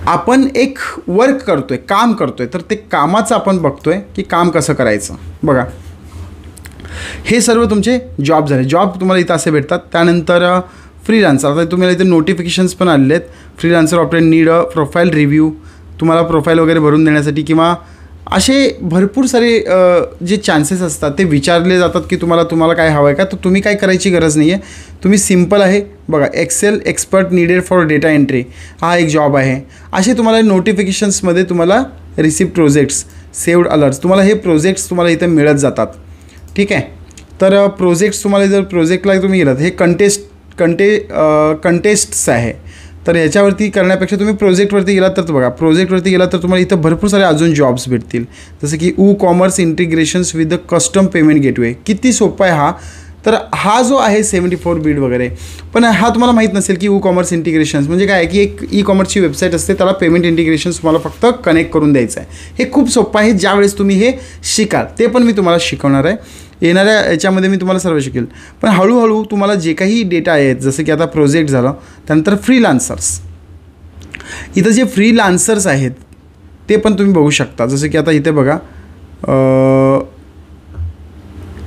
आपण एक वर्क करतोय, काम करतोय, तर ते कामाचं आपण बघतोय की काम कसं करायचं. बघा, हे सर्व तुमचे जॉब झाले. जॉब तुम्हाला इथं असे भेटतात. त्यानंतर फ्रीलान्सर, आता तुम्हाला इथे नोटिफिकेशन्स पण आलेले आहेत. Freelancer operate need a profile review, तुम्हाला प्रोफाईल वगैरे भरून देण्यासाठी किंवा असे भरपूर सारे जे चान्सेस असतात ते विचारले जातात की तुम्हाला काय हवं आहे का. तर तुम्ही काय करायची गरज नाही आहे. तुम्ही सिम्पल आहे बघा, Excel expert needed for data entry, हा एक जॉब आहे. असे तुम्हाला नोटिफिकेशन्समध्ये तुम्हाला रिसिव्ह प्रोजेक्ट्स, सेव्ड अलर्ट्स, तुम्हाला हे प्रोजेक्ट्स तुम्हाला इथं मिळत जातात. ठीक आहे. तर प्रोजेक्ट्स तुम्हाला जर प्रोजेक्टला तुम्ही गेलात, हे कंटेस्ट्स आहे. तर ह्याच्यावरती करण्यापेक्षा तुम्ही प्रोजेक्टवरती गेलात तर बघा, प्रोजेक्टवरती गेलात तर तुम्हाला इथं भरपूर सारे अजून जॉब्स भेटतील. जसं की commerce integrations with the custom payment gateway. किती सोपा आहे हा. तर हा जो आहे 74 बीड वगैरे, पण हा तुम्हाला माहीत नसेल की कॉमर्स इंटिग्रेशन्स म्हणजे काय आहे की एक कॉमर्सची वेबसाईट असते, त्याला पेमेंट इंटिग्रेशन्स तुम्हाला फक्त कनेक्ट करून द्यायचं आहे. हे खूप सोपं आहे. ज्यावेळेस तुम्ही हे शिकाल ते पण मी तुम्हाला शिकवणार आहे. येणाऱ्या याच्यामध्ये मी तुम्हाला सर्व शिकेल. पण हळूहळू तुम्हाला जे काही डेटा आहेत, जसं की आता प्रोजेक्ट झालं, त्यानंतर फ्रीलान्सर्स, इथं जे फ्रीलान्सर्स आहेत ते पण तुम्ही बघू शकता. जसं की आता इथे बघा,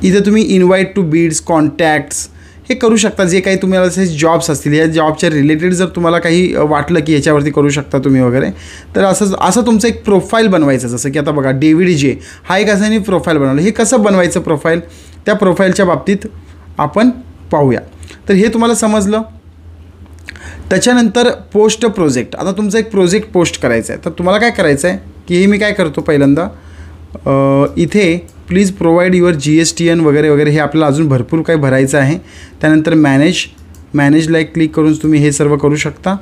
इथे तुम्ही इन्व्हाइट टू बीड्स, कॉन्टॅक्ट्स हे करू शकता. जे काही तुम्हाला असे जॉब्स असतील, या जॉबच्या रिलेटेड जर तुम्हाला काही वाटलं की याच्यावरती करू शकता तुम्ही वगैरे, तर असं तुमचं एक प्रोफाईल बनवायचं. जसं की आता बघा, डेव्हिड जे हा एक असाने प्रोफाईल बनवलं. हे कसं बनवायचं प्रोफाईल, त्या प्रोफाईलच्या बाबतीत आपण पाहूया. तर हे तुम्हाला समजलं. त्याच्यानंतर पोस्ट प्रोजेक्ट. आता तुमचं एक प्रोजेक्ट पोस्ट करायचं आहे, तर तुम्हाला काय करायचं आहे की हे मी काय करतो, पहिल्यांदा इथे प्लीज प्रोव्हाइड युअर GSTN वगैरे वगैरे हे आपल्याला अजून भरपूर काही भरायचं आहे. त्यानंतर मॅनेजला एक क्लिक करून तुम्ही हे सर्व करू शकता.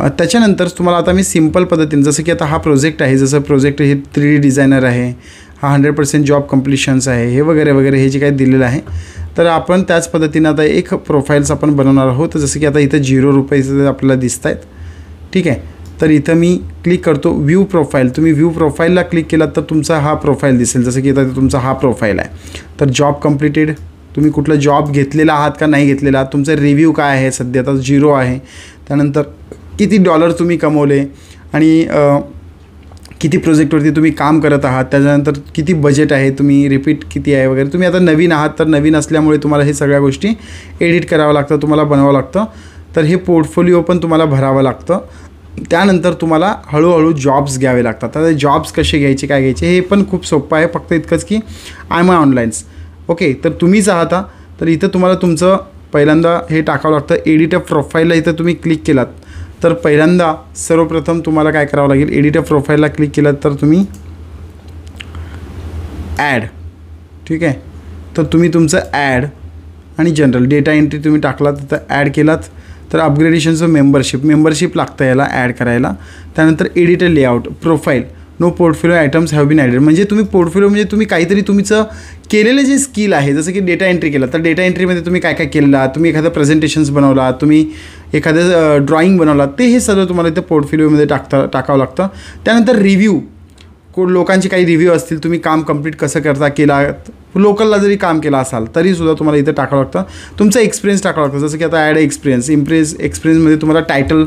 त्याच्यानंतर तुम्हाला आता मी सिम्पल पद्धतीने, जसं की आता हा प्रोजेक्ट आहे, जसं प्रोजेक्ट हे 3D डिझायनर आहे, हा 100% जॉब कम्प्लिशन्स आहे, हे वगैरे वगैरे हे जे काही दिलेलं आहे. तर आपण त्याच पद्धतीनं आता एक प्रोफाईल्स आपण बनवणार आहोत. जसं की आता इथं ₹0 आपल्याला दिसत आहेत. ठीक आहे. तर इथं मी क्लिक करतो व्ह्यू प्रोफाईल. तुम्ही व्ह्यू प्रोफाईलला क्लिक केलात तर तुमचा हा प्रोफाईल दिसेल. जसं की आता तुमचा हा प्रोफाईल आहे. तर जॉब कम्प्लिटेड, तुम्ही कुठला जॉब घेतलेला आहात का नाही घेतलेला आहात, तुमचा रिव्ह्यू काय आहे, सध्या आता 0 आहे. त्यानंतर किती डॉलर तुम्ही कमवले आणि किती प्रोजेक्टवरती तुम्ही काम करत आहात, त्याच्यानंतर किती बजेट आहे, तुम्ही रिपीट किती आहे वगैरे. तुम्ही आता नवीन आहात, तर नवीन असल्यामुळे तुम्हाला हे सगळ्या गोष्टी एडिट करावं लागतं, तुम्हाला बनावं लागतं. तर हे पोर्टफोलिओ पण तुम्हाला भरावं लागतं. त्यानंतर तुम्हाला हळूहळू जॉब्स घ्यावे लागतात. आता जॉब्स कसे घ्यायचे, काय घ्यायचे, हे पण खूप सोपं आहे. फक्त इतकंच की माय ऑनलाईन्स. ओके, तर तुम्हीच आहात. तर इथं तुम्हाला तुमचं पहिल्यांदा हे टाकावं लागतं. एडिट अ प्रोफाईलला इथं तुम्ही क्लिक केलात तर पहिल्यांदा सर्वप्रथम तुम्हाला काय करावं लागेल, एडिट अ प्रोफाईलला क्लिक केलात तर तुम्ही ॲड. ठीक आहे. तर तुम्ही तुमचं ॲड आणि जनरल डेटा एंट्री तुम्ही टाकलात, तर ॲड केलात. तर अपग्रेडेशनचं मेंबरशिप लागतं याला ॲड करायला. त्यानंतर edit a layout profile, no portfolio items have been added. म्हणजे तुम्ही पोर्टफोलिओ म्हणजे तुम्ही काहीतरी तुमचं केलेलं जे स्किल आहे, जसं की डेटा एंट्री केलं तर डेटा एंट्रीमध्ये तुम्ही काय काय केलेला, तुम्ही एखादं प्रेझेंटेशन्स बनवला, तुम्ही एखादं ड्रॉइंग बनवला, ते हे सगळं तुम्हाला इथं पोर्टफोलिओमध्ये टाकावं लागतं. त्यानंतर रिव्ह्यू, लोकांचे काही रिव्ह्यू असतील, तुम्ही काम कंप्लीट कसं करता केला, लोकलला जरी काम केलं असाल तरीसुद्धा तुम्हाला इथं टाकावं लागतं. तुमचा एक्सपिरियन्स टाकावं लागतं. जसं की आता ॲड एक्सपिरियन्समध्ये तुम्हाला टायटल,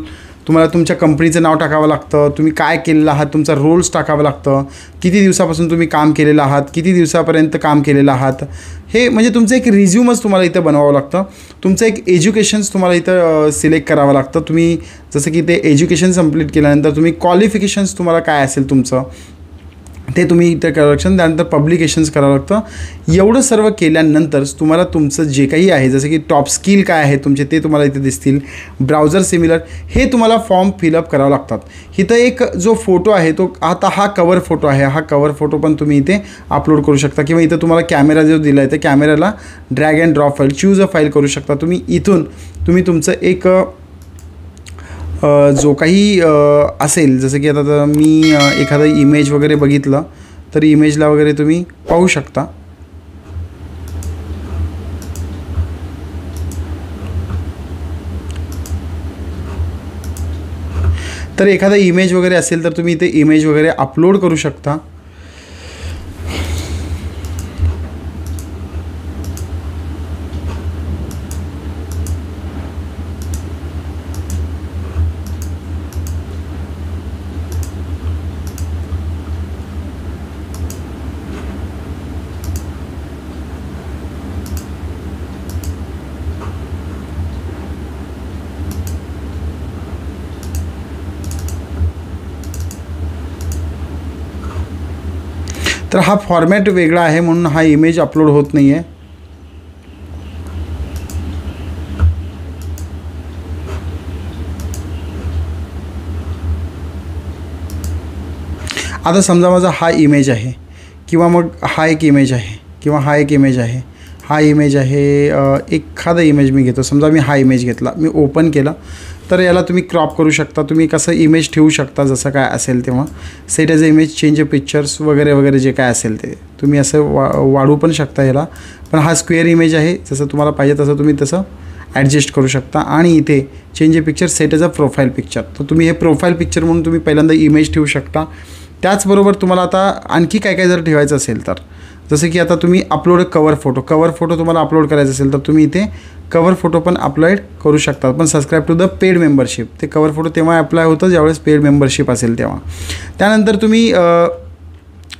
तुम्हाला तुमच्या कंपनीचं नाव टाकावं लागतं, तुम्ही काय केलेलं आहात, तुमचा रोल्स टाकावं लागतं, किती दिवसापासून तुम्ही काम केलेलं आहात, किती दिवसापर्यंत काम केलेलं आहात. हे म्हणजे तुमचं एक रिझ्यूमच तुम्हाला इथं बनवावं लागतं. तुमचं एक एज्युकेशन्स तुम्हाला इथं सिलेक्ट करावं लागतं. तुम्ही जसं की ते एज्युकेशन कंप्लीट केल्यानंतर तुम्ही क्वालिफिकेशन्स तुम्हाला काय असेल तुमचं, ते तुम्ही इथे करावं लागतं. त्यानंतर पब्लिकेशन्स करावं लागतं. एवढं सर्व केल्यानंतर तुम्हाला तुमचं जे काही आहे, जसं की टॉप स्किल काय आहे तुमचे ते तुम्हाला इथे दिसतील. ब्राउझर सिमिलर हे तुम्हाला फॉर्म फिलअप करावं लागतात. इथं एक जो फोटो आहे तो आता हा कवर फोटो आहे. हा कवर फोटो पण तुम्ही इथे अपलोड करू शकता किंवा इथं तुम्हाला कॅमेरा जो दिला आहे त्या कॅमेऱ्याला drag and drop file, choose a file करू शकता तुम्ही. इथून तुम्ही तुमचं एक जो काही असेल, जसं की आता मी एखादा इमेज वगैरे बघितलं तर इमेजला वगैरे तुम्ही पाहू शकता. तर एखादा इमेज वगैरे असेल तर तुम्ही इथे इमेज वगैरे अपलोड करू शकता. तर हा फॉर्मॅट वेगळा आहे म्हणून हा इमेज अपलोड होत नाही आहे. आता समजा माझा हा इमेज आहे किंवा मग हा एक इमेज आहे किंवा हा एक इमेज आहे, हा इमेज आहे. एखादा इमेज मी घेतो, समजा मी हा इमेज घेतला, मी ओपन केलं तर याला तुम्ही क्रॉप करू शकता. तुम्ही कसं इमेज ठेवू शकता जसं काय असेल तेव्हा. Set as a image, change a pictures वगैरे वगैरे जे काय असेल ते तुम्ही असं वाढवू पण शकता याला. पण हा स्क्वेअर इमेज आहे, जसं तुम्हाला पाहिजे तसं तुम्ही तसं ॲडजस्ट करू शकता. आणि इथे change a picture, set as a profile picture, तर तुम्ही हे प्रोफाईल पिक्चर म्हणून तुम्ही पहिल्यांदा इमेज ठेवू शकता. त्याचबरोबर तुम्हाला आता आणखी काय काय जर ठेवायचं असेल तर, जसं की आता तुम्ही अपलोड कवर फोटो तुम्हाला अपलोड करायचा असेल तर तुम्ही इथे कवर फोटो पण अपलोड करू शकता. पण subscribe to the paid membership, ते कवर फोटो तेव्हा अप्लाय होतं ज्यावेळेस पेड मेंबरशिप असेल तेव्हा. त्यानंतर तुम्ही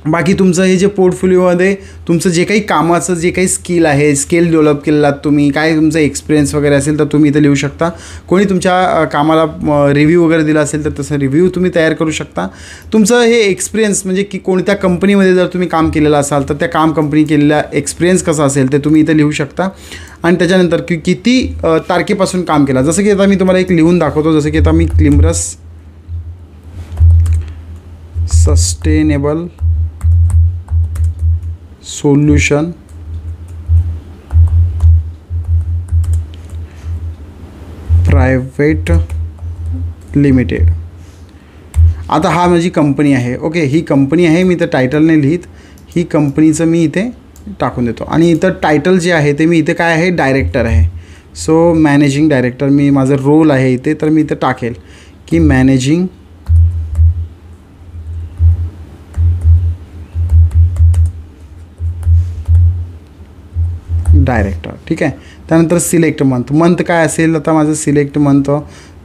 बाकी तुमचं हे जे पोर्टफोलिओमध्ये तुमचं जे काही कामाचं जे काही स्किल आहे, स्किल डेव्हलप केलेलात तुम्ही, काय तुमचा एक्सपिरियन्स वगैरे असेल तर तुम्ही इथे लिहू शकता. कोणी तुमच्या कामाला रिव्ह्यू वगैरे दिला असेल तर तसं रिव्ह्यू तुम्ही तयार करू शकता. तुमचं हे एक्सपिरियन्स म्हणजे की कोणत्या कंपनीमध्ये जर तुम्ही काम केलेलं असाल तर त्या कंपनी केलेला एक्सपिरियन्स कसा असेल ते तुम्ही इथे लिहू शकता. आणि त्याच्यानंतर की किती तारखेपासून काम केला, जसं की आता मी तुम्हाला एक लिहून दाखवतो. जसं की आता मी क्लिमरस सस्टेनेबल सोल्यूशन प्रायव्हेट लिमिटेड, आता हा माझी कंपनी आहे. ओके, ही कंपनी आहे. मी इथं टायटल नाही लिहित, ही कंपनीचं मी इथे टाकून देतो. आणि इथं टायटल जे आहे ते मी इथे काय आहे, डायरेक्टर आहे. सो मॅनेजिंग डायरेक्टर मी माझं रोल आहे इथे, तर मी इथं टाकेल की मॅनेजिंग डायरेक्टर. ठीक आहे. त्यानंतर सिलेक्ट मंथ काय असेल, आता माझं सिलेक्ट मंथ,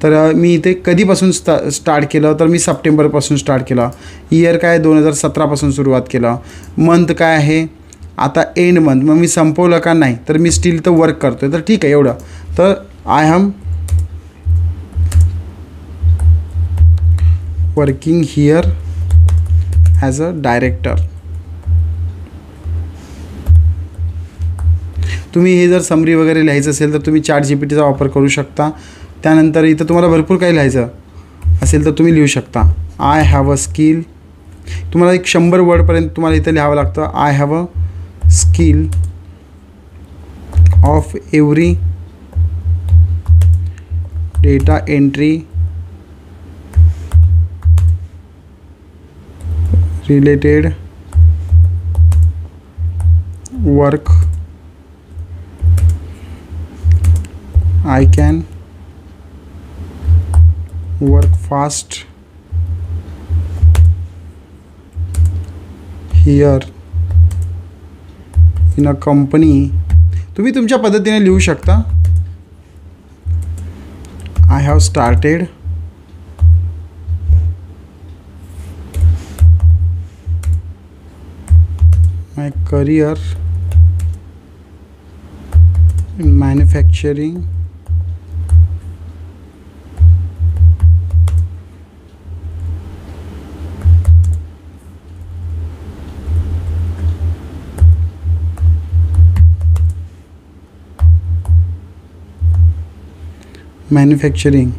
तर मी इथे कधीपासून स्टार्ट केलं तर मी सप्टेंबरपासून स्टार्ट केलं. इयर काय 2017पासून सुरुवात केलं. मंथ काय आहे आता एंड मंथ, मग मी संपवलं का नाही, तर मी स्टील तर वर्क करतो आहे, तर ठीक आहे एवढं. तर I am working here as a director. तुम्ही हे जर समरी वगैरे लिहायचं असेल तर तुम्ही ChatGPTचा वापर करू शकता. त्यानंतर इथं तुम्हाला भरपूर काही लिहायचं असेल तर तुम्ही लिहू शकता. आय हॅव अ स्किल, तुम्हाला एक 100 वर्डपर्यंत तुम्हाला इथं लिहावं लागतं. I have a skill of every data entry related work. I can work fast here in a company. तुम्ही तुमच्या पद्धतीने लिहू शकता. I have started my career in manufacturing manufacturing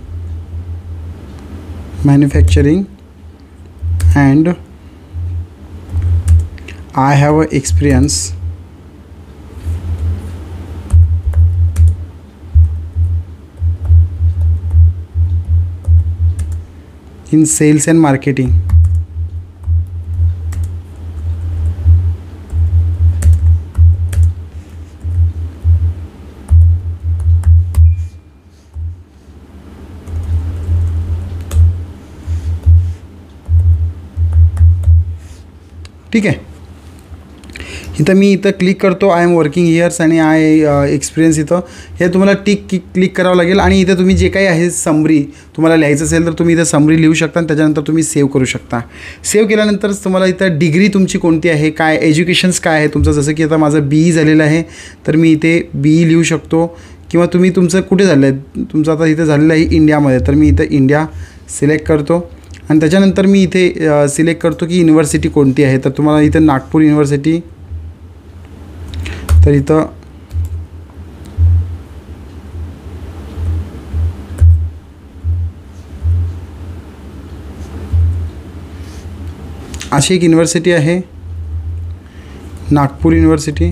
and I have a experience in sales and marketing. ठीक आहे, इथं मी क्लिक करतो आय एम वर्किंग हियर्स आणि एक्सपिरियन्स इथं हे तुम्हाला क्लिक करावं लागेल आणि इथं तुम्ही जे काही आहे समरी तुम्हाला लिहायचं असेल तर तुम्ही इथं समरी लिहू शकता आणि त्याच्यानंतर तुम्ही सेव्ह करू शकता. सेव्ह केल्यानंतरच तुम्हाला इथं डिग्री तुमची कोणती आहे, काय एज्युकेशन्स काय आहे तुमचं. जसं की आता माझं BE झालेलं आहे तर मी इथे BE लिहू शकतो किंवा तुम्ही तुमचं कुठे झालं आहे, तुमचं आता इथं झालेलं आहे इंडियामध्ये तर मी इथं इंडिया सिलेक्ट करतो आणि त्याच्यानंतर मी इथे सिलेक्ट करतो की युनिव्हर्सिटी कोणती आहे. तर तुम्हाला इथं नागपूर युनिव्हर्सिटी, तर इथं अशी एक युनिव्हर्सिटी आहे नागपूर युनिव्हर्सिटी.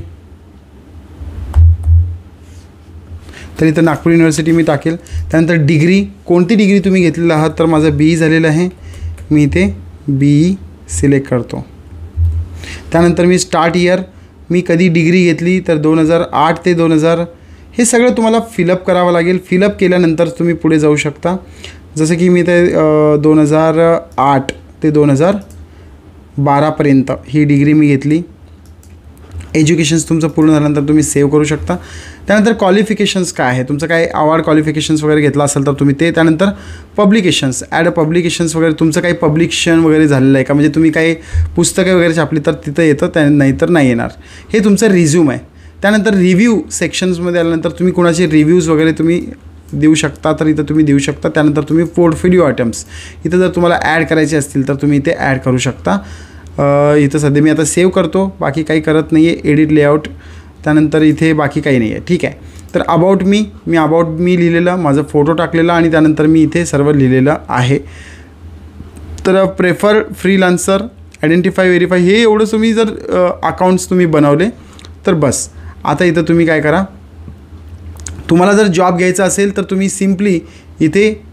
तर इथं नागपूर युनिव्हर्सिटी मी टाकेल. त्यानंतर डिग्री कोणती डिग्री तुम्ही घेतलेला आहात, तर माझं BE झालेलं आहे, मी इथे BE सिलेक्ट करतो. त्यानंतर मी स्टार्ट इयर मी कधी डिग्री घेतली तर 2008 ते 2000 हे सगळं तुम्हाला फिलअप करावं लागेल. फिलअप केल्यानंतर तुम्ही पुढे जाऊ शकता. जसं की मी ते 2008 ते 2012पर्यंत ही डिग्री मी घेतली. एज्युकेशन्स तुमचं पूर्ण झाल्यानंतर तुम्ही सेव्ह करू शकता. त्यानंतर क्वालिफिकेशन्स काय आहे, तुमचं काय अवॉर्ड क्वालिफिकेशन्स वगैरे घेतला असेल तर तुम्ही ते. त्यानंतर पब्लिकेशन्स ॲड पब्लिकेशन्स वगैरे तुमचं काही पब्लिकेशन वगैरे झालेलं आहे का, म्हणजे तुम्ही काही पुस्तकं वगैरे छापली तर तिथं येतं, त्या नाहीतर नाही येणार. हे तुमचं रिझ्यूम आहे. त्यानंतर रिव्ह्यू सेक्शन्समध्ये आल्यानंतर तुम्ही कोणाचे रिव्ह्यूज वगैरे तुम्ही देऊ शकता तर इथं तुम्ही देऊ शकता. त्यानंतर तुम्ही पोर्टफोलिओ आयटम्स इथं जर तुम्हाला ॲड करायचे असतील तर तुम्ही इथे ॲड करू शकता. इथं सध्या मी आता सेव्ह करतो, बाकी काही करत नाही आहे. एडिट लेआउट, त्यानंतर इथे बाकी काही नाही आहे. ठीक आहे, तर अबाउट मी अबाउट मी लिहिलेलं, माझं फोटो टाकलेला आणि त्यानंतर मी इथे सर्व लिहिलेलं आहे. तर प्रेफर फ्रीलान्सर, आयडेंटिफाय, व्हेरीफाय हे एवढं तुम्ही जर अकाउंट्स तुम्ही बनवले तर बस. आता इथं तुम्ही काय करा, तुम्हाला जर जॉब घ्यायचा असेल तर तुम्ही सिम्पली इथे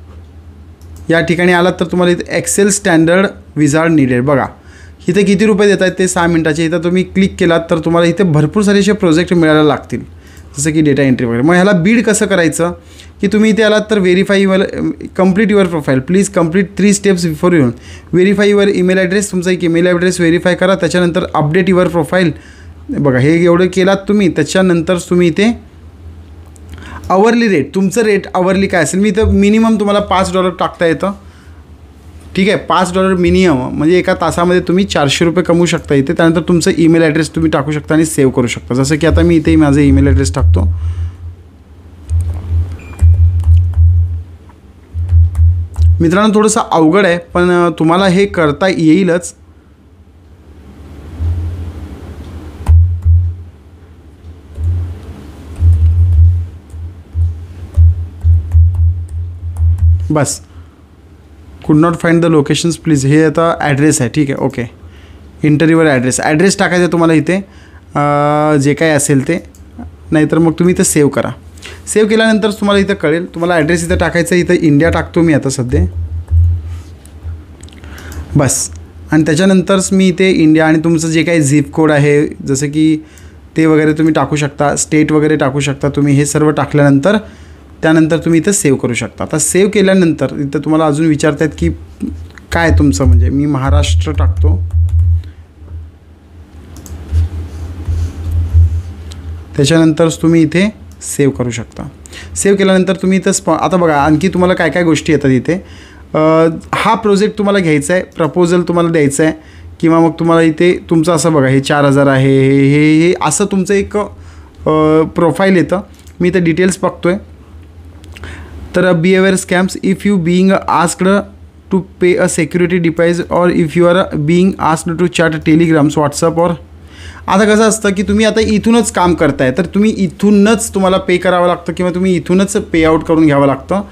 या ठिकाणी आलात तर तुम्हाला इथे एक्सेल स्टँडर्ड विझार्ड नीडेड बघा इथे किती रुपये देत आहेत ते 6 मिनिटाचे. इथं तुम्ही क्लिक केलात तर तुम्हाला इथे भरपूर सारे असे प्रोजेक्ट मिळायला लागतील, जसं की डेटा एंट्री वगैरे. मग ह्याला बीड कसं करायचं की तुम्ही इथे आलात तर verify your complete your profile, please complete 3 steps before you. Verify your email address, तुमचा एक ईमेल ॲड्रेस व्हेरीफाय करा. त्याच्यानंतर अपडेट युअर प्रोफाईल बघा, हे एवढं केलात तुम्ही. त्याच्यानंतर तुम्ही इथे आवरली रेट, तुमचं रेट आवरली काय असेल, मी इथं मिनिमम तुम्हाला $5 टाकता येतं. ठीक आहे, $5 मिनिमम म्हणजे एका तासामध्ये तुम्ही $400 कमवू शकता इथे. त्यानंतर तुमचं ईमेल ॲड्रेस तुम्ही टाकू शकता आणि सेव्ह करू शकता. जसं की आता मी इथे माझं ईमेल ॲड्रेस टाकतो. मित्रांनो थोडंसं अवघड आहे पण तुम्हाला हे करता येईलच. बस, कुड not find the locations please, हे आता ॲड्रेस आहे. ठीक आहे, ओके. इंटरव्ह्यूवर ॲड्रेस टाकायचं आहे तुम्हाला इथे जे काही असेल ते, नाहीतर मग तुम्ही इथं सेव्ह करा. सेव्ह केल्यानंतर तुम्हाला इथं कळेल. तुम्हाला ॲड्रेस इथं टाकायचं आहे. इथं इंडिया टाकतो मी आता सध्या. बस, आणि त्याच्यानंतरच मी इथे इंडिया आणि तुमचं जे काही झिप कोड आहे जसं की ते वगैरे तुम्ही टाकू शकता, स्टेट वगैरे टाकू शकता तुम्ही. हे सर्व टाकल्यानंतर त्यानंतर तुम्ही इथं सेव्ह करू शकता. आता सेव्ह केल्यानंतर इथं तुम्हाला अजून विचारत आहेत की काय तुमचं, म्हणजे मी महाराष्ट्र टाकतो. त्याच्यानंतरच तुम्ही इथे सेव्ह करू शकता. सेव्ह केल्यानंतर तुम्ही इथं आता बघा आणखी तुम्हाला काय काय गोष्टी येतात इथे. हा प्रोजेक्ट तुम्हाला घ्यायचा आहे, प्रपोजल तुम्हाला द्यायचं आहे किंवा मग तुम्हाला इथे तुमचं असं बघा हे 4000 आहे, हे असं तुमचं एक प्रोफाईल येतं. मी इथं डिटेल्स बघतोय. तर behaviour scams, if you being asked to pay a security deposit or if you are being asked to chat telegrams whatsapp or आता कसं असतं की तुम्ही आता इथूनच काम करताय तर तुम्ही इथूनच तुम्हाला पे करावं लागतं किंवा तुम्ही इथूनच पे आउट करून घ्यावं लागतं.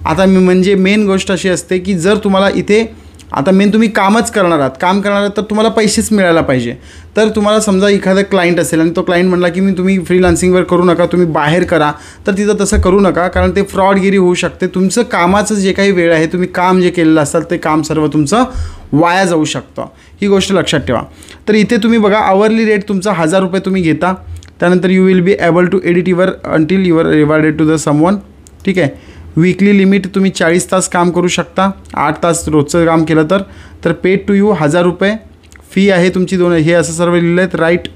आता म्हणजे मेन गोष्ट अशी असते की जर तुम्हाला इथे आता तुम्ही कामच करणार आहात, काम करणार आहात तर तुम्हाला पैसेच मिळायला पाहिजे. तर तुम्हाला समजा एखादा क्लायंट असेल आणि तो क्लायंट म्हणला की तुम्ही फ्रीलान्सिंगवर करू नका, तुम्ही बाहेर करा, तर तिथं तसं करू नका, कारण ते फ्रॉडगिरी होऊ शकते. तुमचं कामाचं जे काही वेळ आहे, तुम्ही काम जे केलेलं असाल ते काम सर्व तुमचं वाया जाऊ शकतं. ही गोष्ट लक्षात ठेवा. तर इथे तुम्ही बघा आवरली रेट तुमचा 1000 रुपये तुम्ही घेता. त्यानंतर you will be able to edit your until your rewarded to the someone. ठीक आहे. वीकली लिमिट तुम्ही 40 तास काम करू शकता, 8 तास रोजचं काम केलं तर पेड टू यू 1000 रुपये फी आहे तुमची. हे असं सर्व लिहिलं आहेत. Right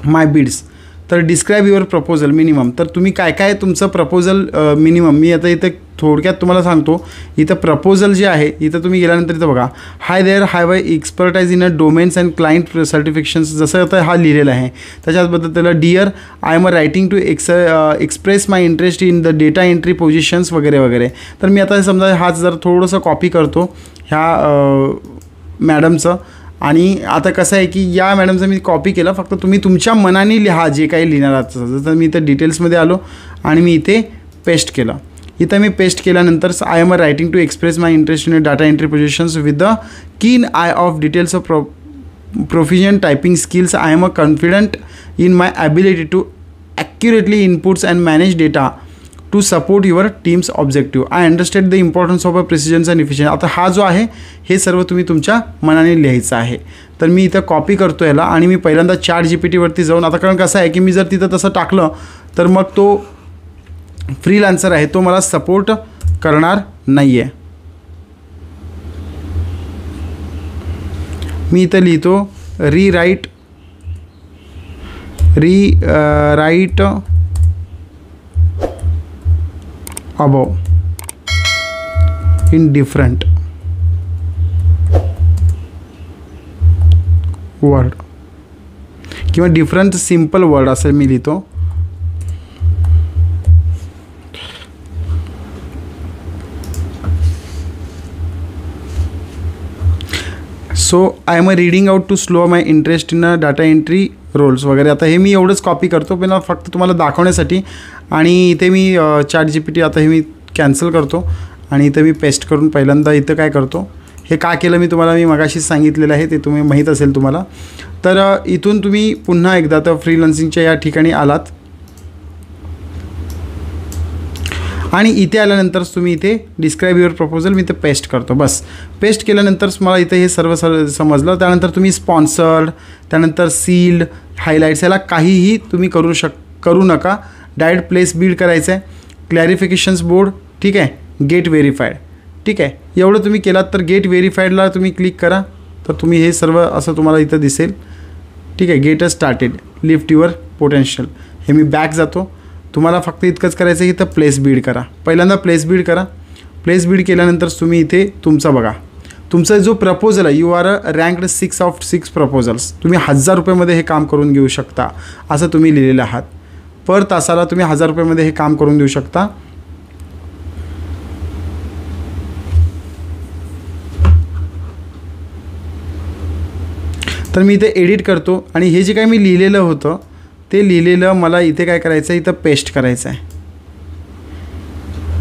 my beads. तर डिस्क्राईब युअर प्रपोजल मिनिमम. तर तुम्ही काय काय तुमचं प्रपोजल मिनिमम, मी आता इथे थोडक्यात तुम्हाला सांगतो. इथं प्रपोजल जे आहे, इथं तुम्ही गेल्यानंतर इथं बघा hi there have I expertise in a domains and client certifications, जसं आता हा लिहिलेला आहे त्याच्याबद्दल त्याला dear I am a writing to express my interest in the data entry positions वगैरे वगैरे. तर मी आता समजा हाच जर थोडंसं कॉपी करतो ह्या मॅडमचं, आणि आता कसं आहे की या मॅडमचं मी कॉपी केलं, फक्त तुम्ही तुमच्या मनाने लिहा जे काही लिहिणार आहात. जसं मी इथं डिटेल्समध्ये आलो आणि मी इथे पेस्ट केलं. इथं मी पेस्ट केल्यानंतर I am a writing to express my interest in data entry positions with the keen eye of details of proficient typing skills. I am confident in my ability to accurately inputs and manage data to support your team's objective. I understand the importance of a precision and efficiency. आता हा जो आहे हे सर्व तुम्ही तुमच्या मनाने लिहायचं आहे. तर मी इथं कॉपी करतो याला आणि मी पहिल्यांदा ChatGPTवरती जाऊन, आता कारण कसं आहे की मी जर तिथं तसं टाकलं तर मग तो फ्रीलान्सर आहे तो मला सपोर्ट करणार नाही आहे. मी इथं लिहितो rewrite above in different word किंवा डिफरंट सिंपल वर्ड असं मी लिहितो. So I am reading out to slow my interest in data entry roles वगैरे. आता हे मी एवढंच कॉपी करतो पण फक्त तुम्हाला दाखवण्यासाठी. आणि इथे मी ChatGPT आता हे मी कॅन्सल करतो आणि इथे मी पेस्ट करून पहिल्यांदा इथं काय करतो, हे का केलं मी तुम्हाला मगाशीच सांगितलेलं आहे, ते तुम्ही माहीत असेल तुम्हाला. तर इथून तुम्ही पुन्हा एकदा तर फ्रीलान्सिंगच्या या ठिकाणी आलात आणि इथे आल्यानंतर तुम्ही इथे डिस्क्राईब युअर प्रपोजल मी ते पेस्ट करतो. बस पेस्ट केल्यानंतर मला इथे हे सर्व समजलं. त्यानंतर तुम्ही स्पॉन्सर्ड, त्यानंतर सील्ड, हायलाईट्स याला काहीही तुम्ही करू नका. डायरेक्ट प्लेस बिल्ड करायचं आहे. क्लॅरिफिकेशन्स बोर्ड, ठीक आहे, गेट व्हेरीफाईड, ठीक आहे. एवढं तुम्ही केलात तर गेट व्हेरीफाईडला तुम्ही क्लिक करा तर तुम्ही हे सर्व असं तुम्हाला इथं दिसेल. ठीक आहे. Get started, lift your potential. हे मी बॅक जातो. तुम्हाला फक्त इतकंच करायचं आहे की इथं प्लेस बिल्ड करा. पहिल्यांदा प्लेस बिल्ड करा. प्लेस बिल्ड केल्यानंतर तुम्ही इथे तुमचा बघा तुमचा जो प्रपोजल आहे, यू आर रँक्ड 6 of 6 प्रपोजल्स. तुम्ही 1000 रुपयामध्ये हे काम करून घेऊ शकता असं तुम्ही लिहिलेलं आहात. पर तासाला तुम्ही 1000 रुपयामध्ये हे काम करून देऊ शकता. तर मी इथे एडिट करतो आणि हे जे काही मी लिहिलेलं होतं ते लिहिलेलं मला इथे काय करायचं आहे, इथं पेस्ट करायचं आहे.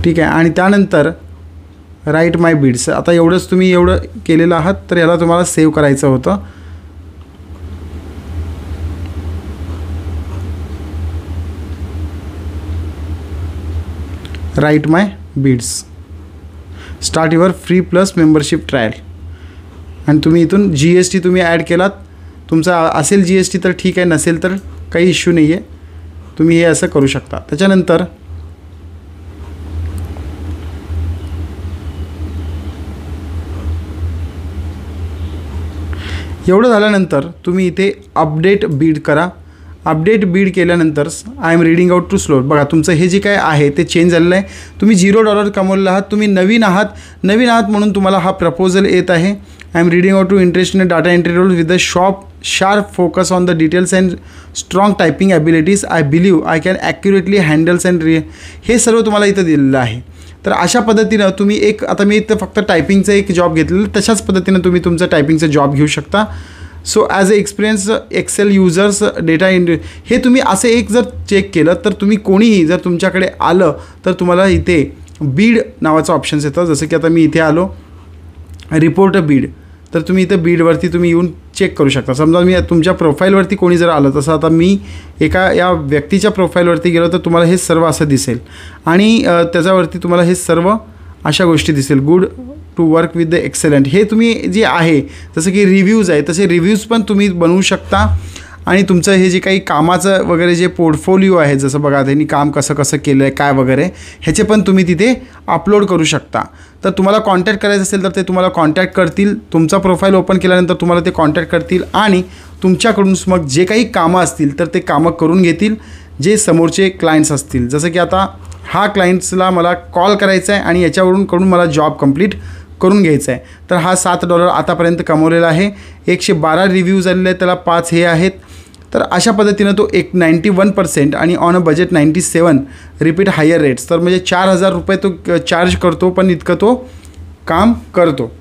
ठीक आहे. आणि त्यानंतर राईट माय बिड्स. आता एवढंच तुम्ही एवढं केलेलं आहात तर याला तुम्हाला सेव्ह करायचं होतं. Write my bids, start your free plus membership trial. आणि तुम्ही इथून GST तुम्ही ॲड केलात, तुमचा असेल GST तर ठीक आहे, नसेल तर काही इश्यू नाही आहे, तुम्ही हे असं करू शकता. त्याच्यानंतर एवढं झाल्यानंतर तुम्ही इथे अपडेट बीड करा. अपडेट बीड केल्यानंतर I am reading out to slow. बघा तुमचं हे जे काय आहे ते चेंज झालेलं आहे. तुम्ही $0 कमवलेला आहात, तुम्ही नवीन आहात म्हणून तुम्हाला हा प्रपोजल येत आहे. I am reading out to interest in data entry role with the sharp focus on the details and strong typing abilities. I believe I can accurately handles and हे सर्व तुम्हाला इथं दिलेलं आहे. तर अशा पद्धतीनं तुम्ही आता मी इथं फक्त टायपिंगचा एक जॉब घेतलेलं, तशाच पद्धतीनं तुम्ही तुमचा टायपिंगचा जॉब घेऊ शकता. So as a experience Excel users data entry, हे तुम्ही असे एक जर चेक केलं तर तुम्ही कोणीही जर तुमच्याकडे आलं तर तुम्हाला इथे बीड नावाचं ऑप्शन्स येतं. जसं की आता मी इथे आलो रिपोर्ट अ बीड, तर तुम्ही इथं बीडवरती तुम्ही येऊन चेक करू शकता. समजा मी तुमच्या प्रोफाईलवरती कोणी जर आलं, तसं आता मी एका या व्यक्तीच्या प्रोफाईलवरती गेलो तर तुम्हाला हे सर्व असं दिसेल आणि त्याच्यावरती तुम्हाला हे सर्व अशा गोष्टी दिसेल. Good to work with the excellent, हे तुम्ही जे आहे जसं की रिव्ह्यूज आहे तसे रिव्ह्यूज पण तुम्ही बनवू शकता आणि तुमचं हे जे काही कामाचं वगैरे जे पोर्टफोलिओ आहे, जसं बघा त्यांनी काम कसं कसं केलं आहे काय वगैरे, ह्याचे पण तुम्ही तिथे अपलोड करू शकता. तर तुम्हाला कॉन्टॅक्ट करायचं असेल तर ते तुम्हाला कॉन्टॅक्ट करतील. तुमचा प्रोफाईल ओपन केल्यानंतर तुम्हाला ते कॉन्टॅक्ट करतील आणि तुमच्याकडून मग जे काही कामं असतील तर ते कामं करून घेतील जे समोरचे क्लायंट्स असतील. जसं की आता हा क्लायंट्सला मला कॉल करायचा आहे आणि याच्याकडून मला जॉब कंप्लीट करून घ्यायचा आहे. तर हा $7 आतापर्यंत कमवलेला आहे. 112 रिव्ह्यूज आलेले आहेत, त्याला 5 हे आहेत. तर अशा पद्धतीनं तो 91% आणि on a budget 97 repeat hire rates, तर म्हणजे $4000 तो चार्ज करतो, पण इतकं तो काम करतो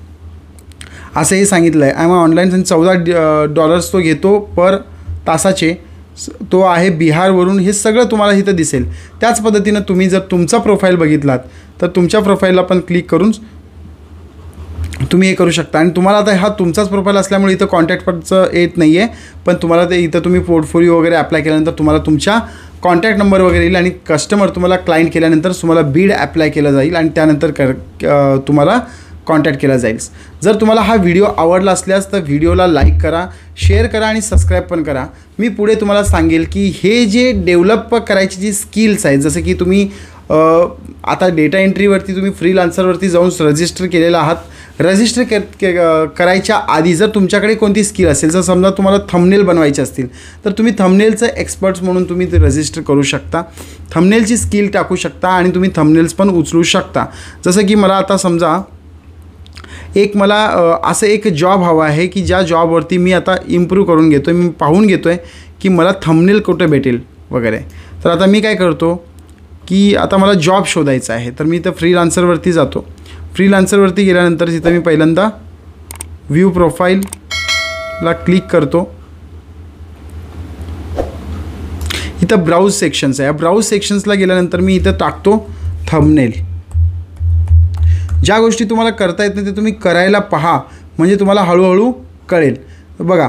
असंही सांगितलं आहे. आम्ही ऑनलाईन $14 तो घेतो पर तासाचे. तो आहे बिहारवरून. हे सगळं तुम्हाला इथं दिसेल. त्याच पद्धतीनं तुम्ही जर तुमचा प्रोफाईल बघितलात तर तुमच्या प्रोफाईलला पण क्लिक करून तुम्ही हे करू शकता. आणि तुम्हाला आता हा तुमचाच प्रोफाईल असल्यामुळे इथं कॉन्टॅक्टचं येत नाही आहे, पण तुम्हाला ते इथं तुम्ही पोर्टफोलिओ वगैरे अप्लाय केल्यानंतर तुम्हाला तुमच्या कॉन्टॅक्ट नंबर वगैरे येईल आणि कस्टमर तुम्हाला क्लायंट केल्यानंतर तुम्हाला बीड अप्लाय केलं जाईल आणि त्यानंतर तुम्हाला कॉन्टॅक्ट केला जाईल. जर तुम्हाला हा व्हिडिओ आवडला असल्यास तर व्हिडिओला लाईक करा, शेअर करा आणि सबस्क्राईब पण करा. मी पुढे तुम्हाला सांगेल की हे जे डेव्हलप करायची जी स्किल्स आहेत, जसं की तुम्ही आता डेटा एंट्रीवरती तुम्ही फ्रीलान्सरवरती जाऊन रजिस्टर केलेलं आहात. रजिस्टर करायच्या आधी जर तुमच्याकडे कोणती स्किल असेल, जर समजा तुम्हाला थंबनेल बनवायचे असतील तर तुम्ही थंबनेलचं एक्सपर्ट्स म्हणून तुम्ही ते रजिस्टर करू शकता. थंबनेलची स्किल टाकू शकता आणि तुम्ही थंबनेल्स पण उचलू शकता. जसं की मला आता समजा मला असं एक जॉब हवा आहे की ज्या जॉबवरती मी आता इम्प्रूव्ह करून घेतो आहे, मी पाहून घेतो आहे की मला थंबनेल कुठे भेटेल वगैरे. तर आता मी काय करतो की आता मला जॉब शोधायचा आहे, तर मी इथं फ्रीलान्सरवरती जातो. फ्रीलान्सरवरती गेल्यानंतर तिथं मी पहिल्यांदा व्ह्यू प्रोफाईलला क्लिक करतो. इथं ब्राउज सेक्शन्स आहे. या ब्राउज सेक्शन्सला गेल्यानंतर मी इथं टाकतो थंबनेल. ज्या गोष्टी तुम्हाला करता येत नाही ते तुम्ही करायला पहा, म्हणजे तुम्हाला हळूहळू कळेल. बघा,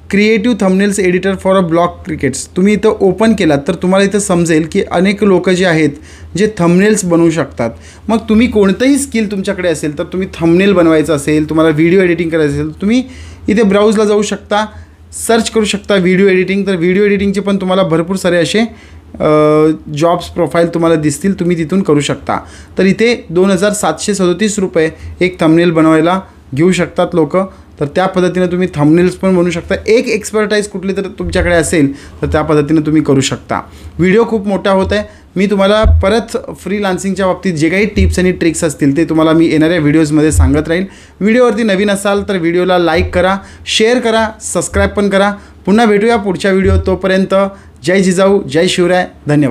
creative thumbnails editor for a blog crickets, तुम्ही इथं ओपन केलात तर तुम्हाला इथं समजेल की अनेक लोक जे आहेत जे थंबनेल्स बनवू शकतात. मग तुम्ही कोणतंही स्किल तुमच्याकडे असेल तर तुम्ही थंबनेल बनवायचं असेल, तुम्हाला व्हिडिओ एडिटिंग करायचं असेल, तुम्ही इथे ब्राउजला जाऊ शकता, सर्च करू शकता व्हिडिओ एडिटिंग. तर व्हिडिओ एडिटिंगचे पण तुम्हाला भरपूर सारे असे जॉब्स प्रोफाईल तुम्हाला दिसतील, तुम्ही तिथून करू शकता. तर इथे $2737 एक थंबनेल बनवायला घेऊ शकतात लोक. तर त्या पद्धतीने तुम्ही थंबनेल्स पण बनवू शकता. एक एक्सपर्टाईज कुठली तर तुमच्याकडे असेल तर त्या पद्धतीने तुम्ही करू शकता. व्हिडिओ खूप मोठा होत आहे. मी तुम्हाला परत फ्रीलान्सिंगच्या बाबतीत जे काही टिप्स आणि ट्रिक्स असतील ते तुम्हाला मी येणाऱ्या व्हिडिओजमध्ये सांगत राहील. व्हिडिओवरती नवीन असाल तर व्हिडिओला लाईक करा, शेअर करा, सबस्क्राईब पण करा. पुन्हा भेटूया पुढच्या व्हिडिओ. तोपर्यंत जय जिजाऊ, जय शिवराय, धन्यवाद.